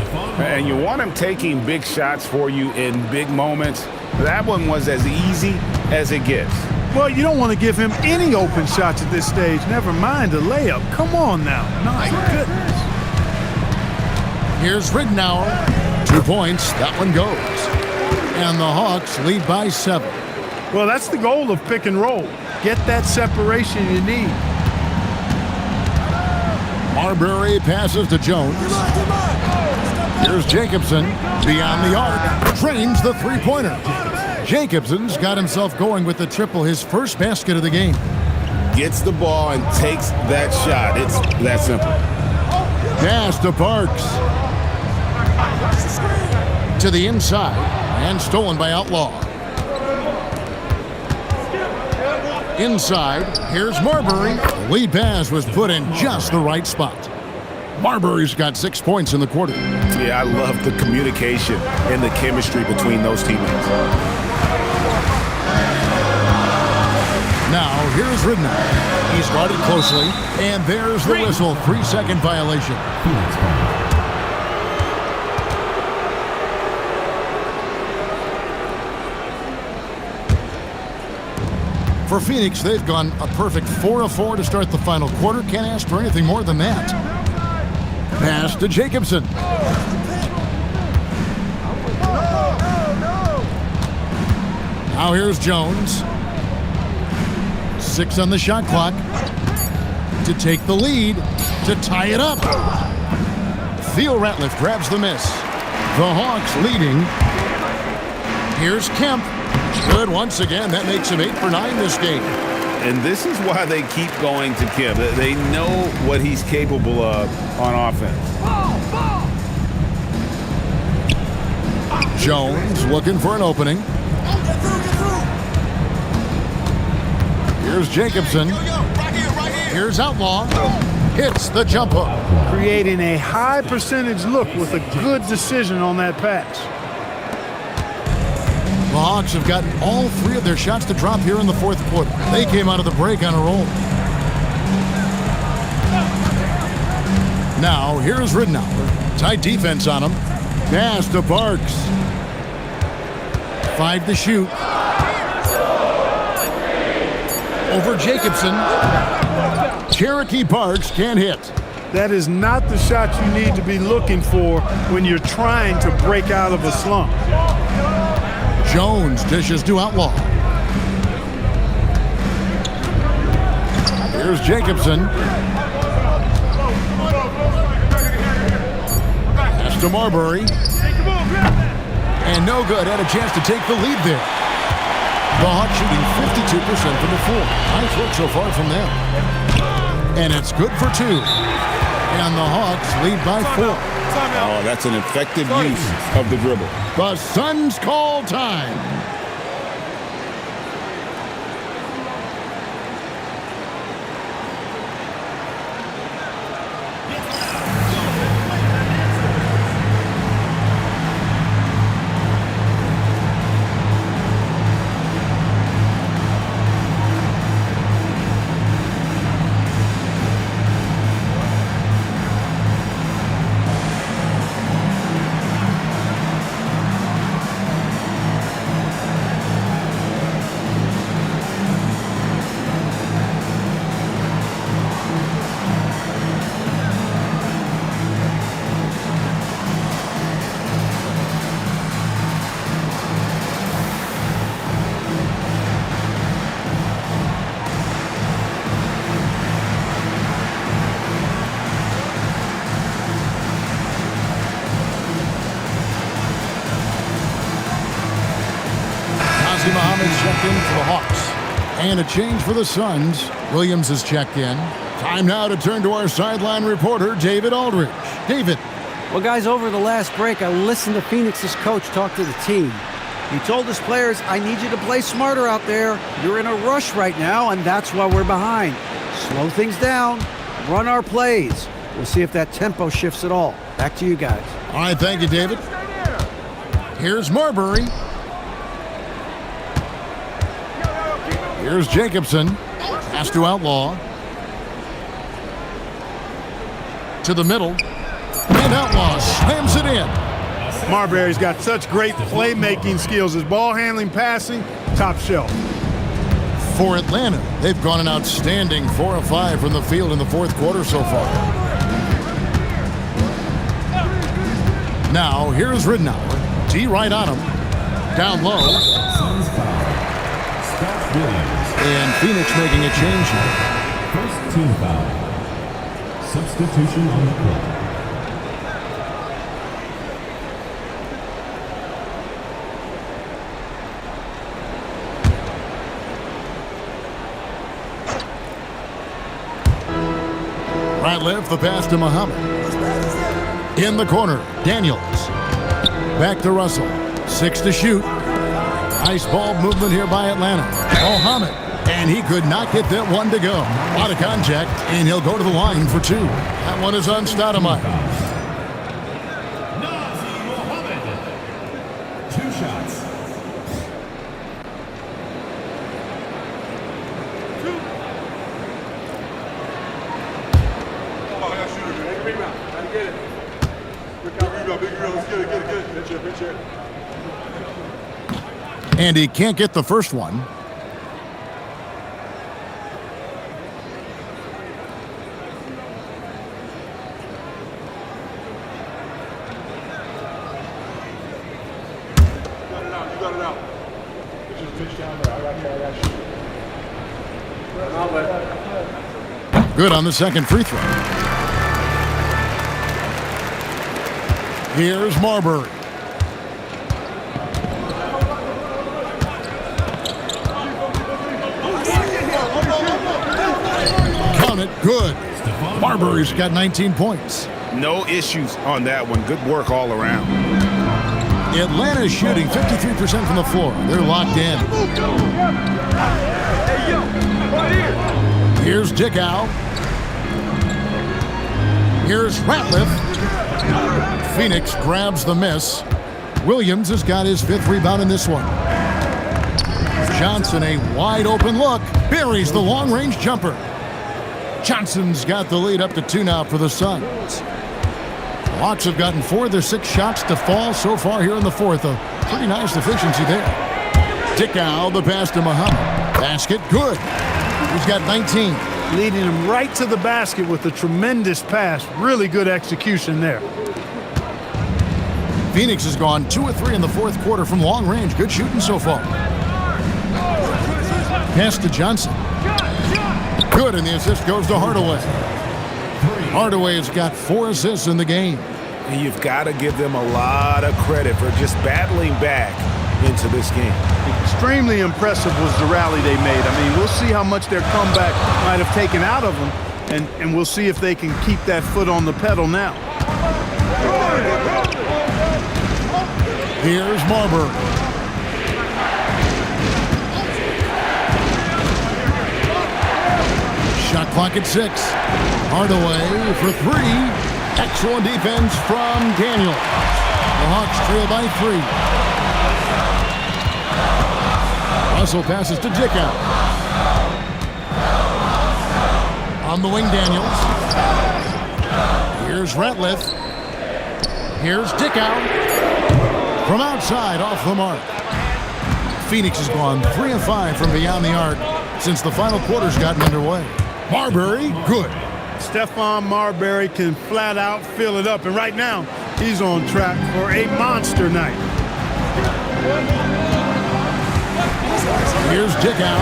And you want him taking big shots for you in big moments. That one was as easy as it gets. Well, you don't want to give him any open shots at this stage. Never mind the layup. Come on now. My goodness. Here's Ridnour. 2 points. That one goes. And the Hawks lead by 7. Well, that's the goal of pick and roll. Get that separation you need. Marbury passes to Jones. Here's Jacobson. Beyond the arc. Drains the three-pointer. Jacobson's got himself going with the triple, his first basket of the game. Gets the ball and takes that shot. It's that simple. Pass to Parks. To the inside. And stolen by Outlaw. Inside, here's Marbury. The lead pass was put in just the right spot. Marbury's got 6 points in the quarter. Yeah, I love the communication and the chemistry between those teammates. Now, here's Ridnour. He's guarded closely, and there's the whistle. 3-second violation. For Phoenix, they've gone a perfect 4 of 4 to start the final quarter. Can't ask for anything more than that. Pass to Jacobson. Now here's Jones. 6 on the shot clock. To take the lead. To tie it up. Theo Ratliff grabs the miss. The Hawks leading. Here's Kemp. Good once again. That makes him 8 for 9 this game. And this is why they keep going to Kemp. They know what he's capable of on offense. Jones looking for an opening. Here's Jacobson. Here's Outlaw. Hits the jump hook. Creating a high percentage look with a good decision on that pass. The Hawks have gotten all 3 of their shots to drop here in the fourth quarter. They came out of the break on a roll. Now, here's Ridnour. Tight defense on him. Pass to Parks. 5 to shoot. Over Jacobson. Cherokee Parks can't hit. That is not the shot you need to be looking for when you're trying to break out of a slump. Jones dishes to Outlaw. Here's Jacobson. Pass to Marbury. And no good. Had a chance to take the lead there. The Hawks shooting 52% from the floor. Nice work so far from them. And it's good for 2. And the Hawks lead by 4. Oh, that's an effective use of the dribble. The Suns call time. Nazr Mohammed checked in for the Hawks. And a change for the Suns. Williams has checked in. Time now to turn to our sideline reporter, David Aldridge. David. Well, guys, over the last break, I listened to Phoenix's coach talk to the team. He told his players, I need you to play smarter out there. You're in a rush right now, and that's why we're behind. Slow things down. Run our plays. We'll see if that tempo shifts at all. Back to you guys. All right, thank you, David. Here's Marbury. Here's Jacobson. Pass to Outlaw. To the middle. And Outlaw slams it in. Marbury's got such great playmaking skills. His ball handling, passing, top shelf. For Atlanta, they've gone an outstanding 4 of 5 from the field in the fourth quarter so far. Now, here's Ridnour. D right on him. Down low. Suns foul. Scott Williams. And Phoenix making a change here. First team foul. Substitution on the play. Ratliff, the pass to Muhammad. In the corner, Daniels. Back to Russell. 6 to shoot. Nice ball movement here by Atlanta. Muhammad. And he could not get that one to go. Out of contact, and he'll go to the line for 2. That one is on Stoudemire. Nazr Mohammed. 2 shots. And he can't get the first one. Good on the second free throw. Here's Marbury. Count it, good. Marbury's got 19 points. No issues on that one. Good work all around. Atlanta's shooting 53% from the floor. They're locked in. Here's Dickow. Here's Ratliff. Phoenix grabs the miss. Williams has got his 5th rebound in this one. Johnson, a wide open look, buries the long-range jumper. Johnson's got the lead up to 2 now for the Suns. The Hawks have gotten 4 of their 6 shots to fall so far here in the fourth. A pretty nice efficiency there. Dickow, the pass to Muhammad. Basket, good. He's got 19. Leading him right to the basket with a tremendous pass. Really good execution there. Phoenix has gone 2 of 3 in the fourth quarter from long range. Good shooting so far. Pass to Johnson. Good, and the assist goes to Hardaway. Hardaway's got 4 assists in the game. And you've got to give them a lot of credit for just battling back into this game. Extremely impressive was the rally they made. I mean, we'll see how much their comeback might have taken out of them, and we'll see if they can keep that foot on the pedal now. Here's Marbury. Shot clock at 6. Hardaway for 3. Excellent defense from Daniel. The Hawks trail by 3. Russell passes to Dickow. On the wing, Daniels. Here's Ratliff. Here's Dickow. From outside, off the mark. Phoenix has gone 3 of 5 from beyond the arc since the final quarter's gotten underway. Marbury, good. Stephon Marbury can flat out fill it up, and right now he's on track for a monster night. Here's Dickow.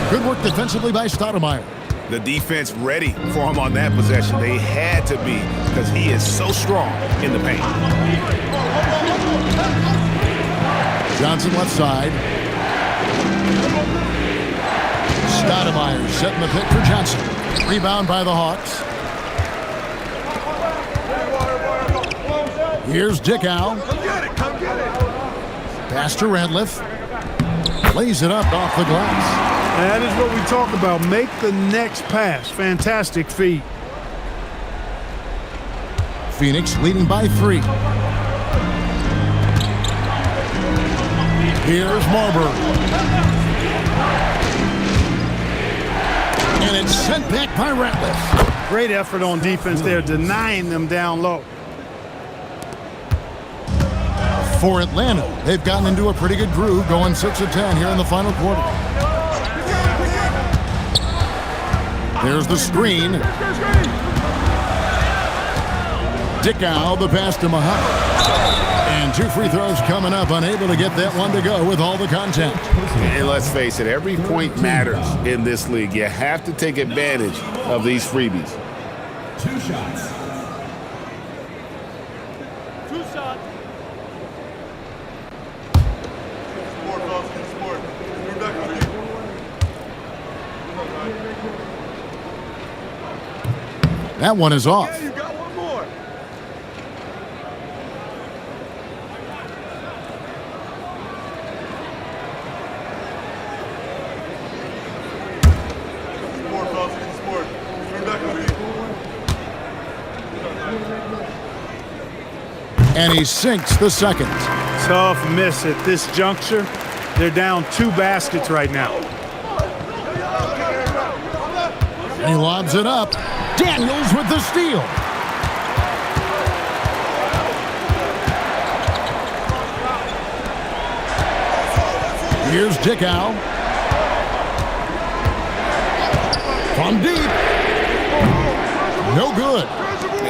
Good work defensively by Stoudemire. The defense ready for him on that possession. They had to be because he is so strong in the paint. Johnson left side. Stoudemire setting the pick for Johnson. Rebound by the Hawks. Here's Dickow. Pass to Radliff. Lays it up off the glass. That is what we talk about. Make the next pass. Fantastic feed. Phoenix leading by 3. Here's Marbury. And it's sent back by Ratliff. Great effort on defense there, denying them down low. For Atlanta, they've gotten into a pretty good groove, going 6 of 10 here in the final quarter. There's the screen. Dickow, the pass to Muhammad. And 2 free throws coming up, unable to get that one to go with all the contact. And let's face it, every point matters in this league. You have to take advantage of these freebies. 2 shots. That one is off. You got one more. And he sinks the second. Tough miss at this juncture. They're down 2 baskets right now. And he lobs it up. Daniels with the steal. Here's Dickow. From deep. No good.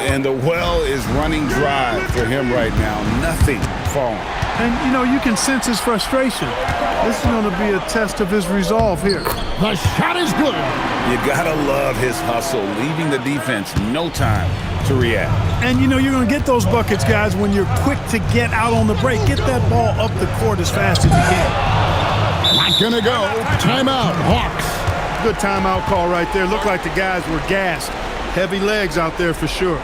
And the well is running dry for him right now. Nothing falling. And, you know, you can sense his frustration. This is going to be a test of his resolve here. The shot is good. You gotta love his hustle, leaving the defense no time to react. And, you know, you're going to get those buckets, guys, when you're quick to get out on the break. Get that ball up the court as fast as you can. Not gonna go. Timeout, Hawks. Good timeout call right there. Looked like the guys were gassed. Heavy legs out there for sure.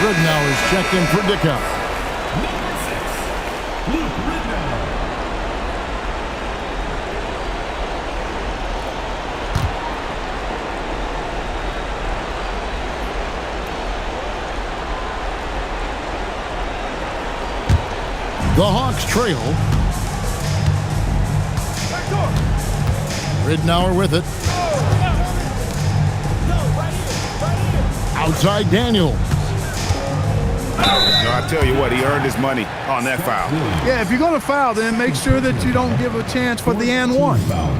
Ridnour is checked in for Dickow. Number 6, Luke Ridnour. The Hawks trail. Ridnour with it. Outside Daniels. No, I tell you what, he earned his money on that foul. Yeah, if you're going to foul, then make sure that you don't give a chance for the and one. Foul.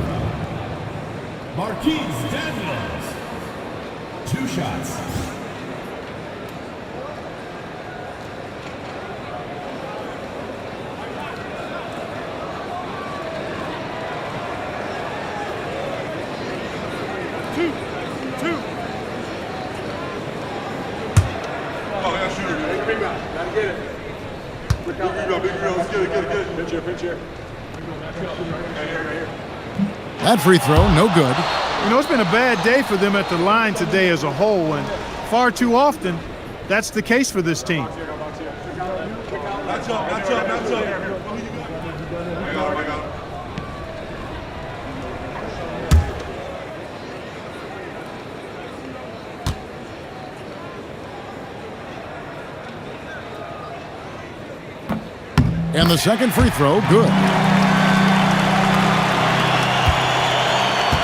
Marquise Daniels. 2 shots. That free throw, no good. You know, it's been a bad day for them at the line today as a whole, and far too often, that's the case for this team. And the second free throw, good.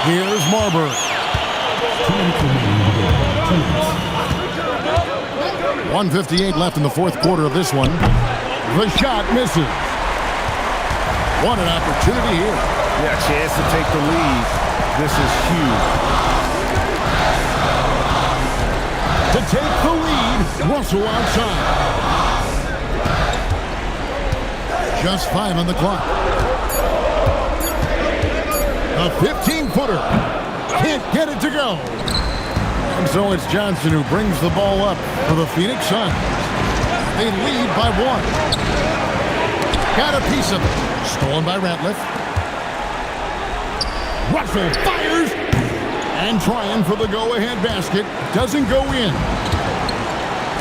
Here's Marbury. 1:58 left in the fourth quarter of this one. The shot misses. What an opportunity here. Yeah, chance to take the lead. This is huge. To take the lead, Russell outside. Just 5 on the clock. A 15-footer. Can't get it to go. And so it's Johnson who brings the ball up for the Phoenix Suns. They lead by 1. Got a piece of it. Stolen by Ratliff. Russell fires. And trying for the go-ahead basket. Doesn't go in.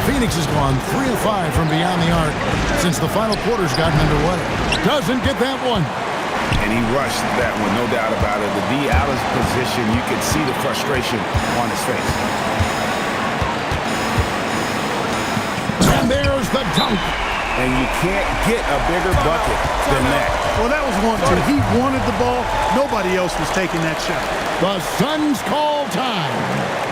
Phoenix has gone 3 of 5 from beyond the arc since the final quarter's gotten underway. Doesn't get that one. And he rushed that one, no doubt about it. The D out of position, you could see the frustration on his face. And there's the dunk. And you can't get a bigger bucket than that. Well, that was 1-2. He wanted the ball. Nobody else was taking that shot. The Suns call time.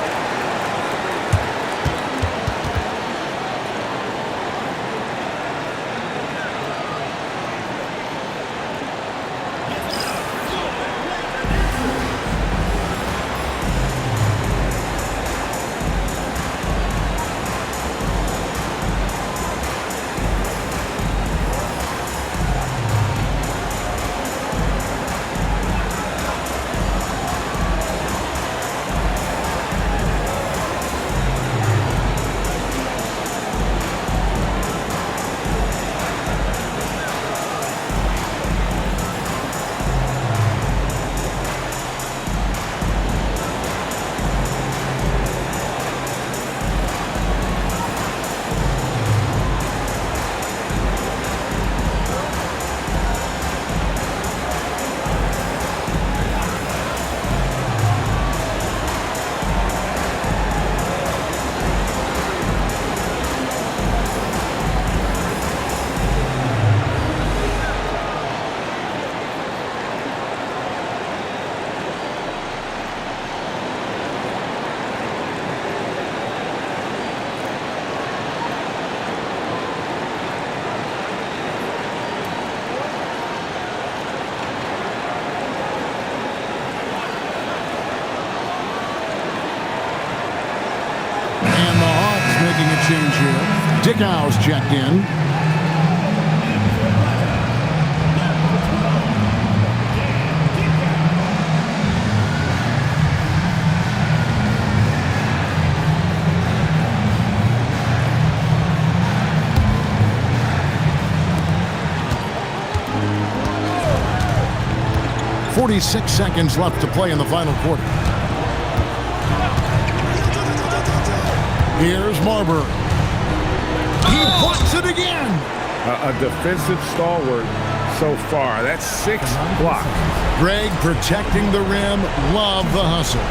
Change here. Dick Howes checked in. .46 seconds left to play in the final quarter. Here's Marbury. He blocks it again. A defensive stalwart so far. That's 6 blocks. Greg protecting the rim. Love the hustle.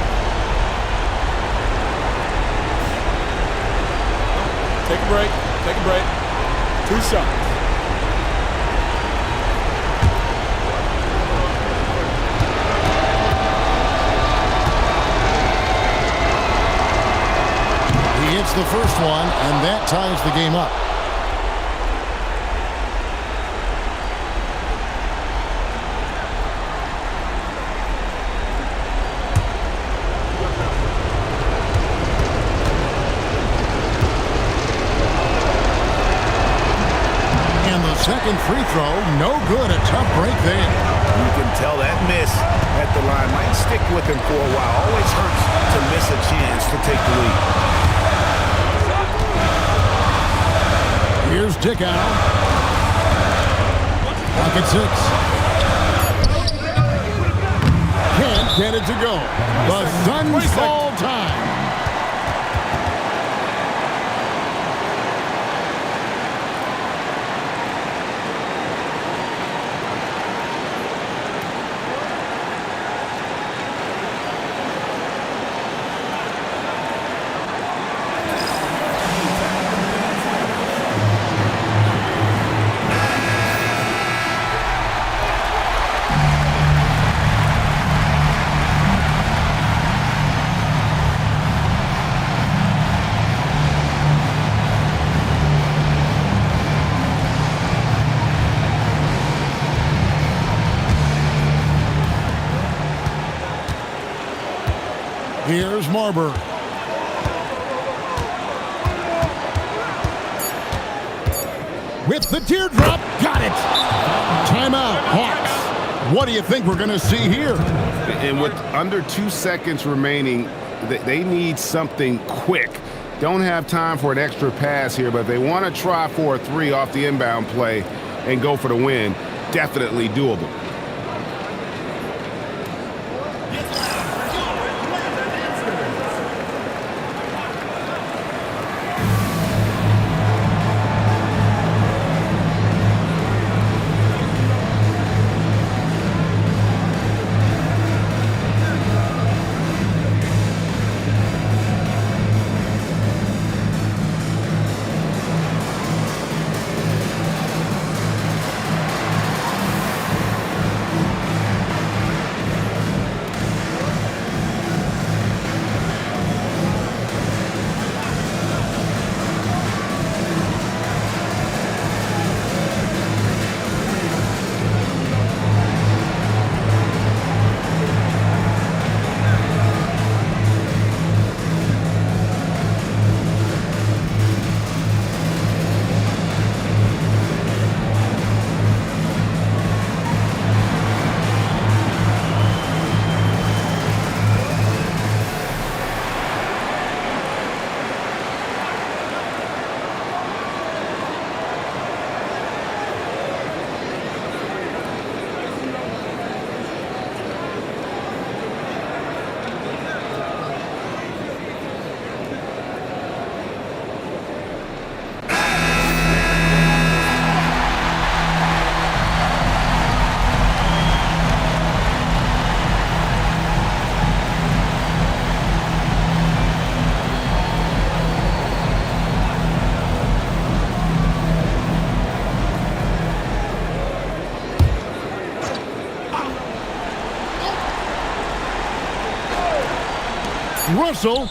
Take a break. Take a break. 2 shots. He hits the first one, and that ties the game up. second free throw, no good. A tough break there. You can tell that miss at the line might stick with him for a while. Always hurts to miss a chance to take the lead. Here's Dickow. Pocket 6. Can't get it to go. The Suns call time. Here's Marbury. With the teardrop, got it. Timeout, Hawks. What do you think we're going to see here? And with under 2 seconds remaining, they need something quick. Don't have time for an extra pass here, but they want to try for a 3 off the inbound play and go for the win. Definitely doable. Russell.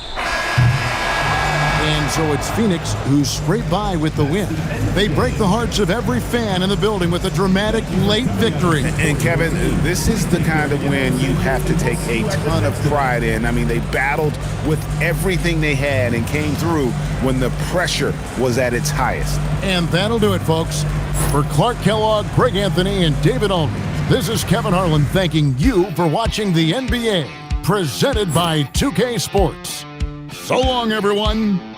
And so it's Phoenix who scrape by with the win. They break the hearts of every fan in the building with a dramatic late victory. And Kevin, this is the kind of win you have to take a ton of pride in. I mean, they battled with everything they had and came through when the pressure was at its highest. And that'll do it, folks. For Clark Kellogg, Greg Anthony, and David Aldridge, this is Kevin Harlan thanking you for watching the NBA, presented by 2K Sports. So long, everyone.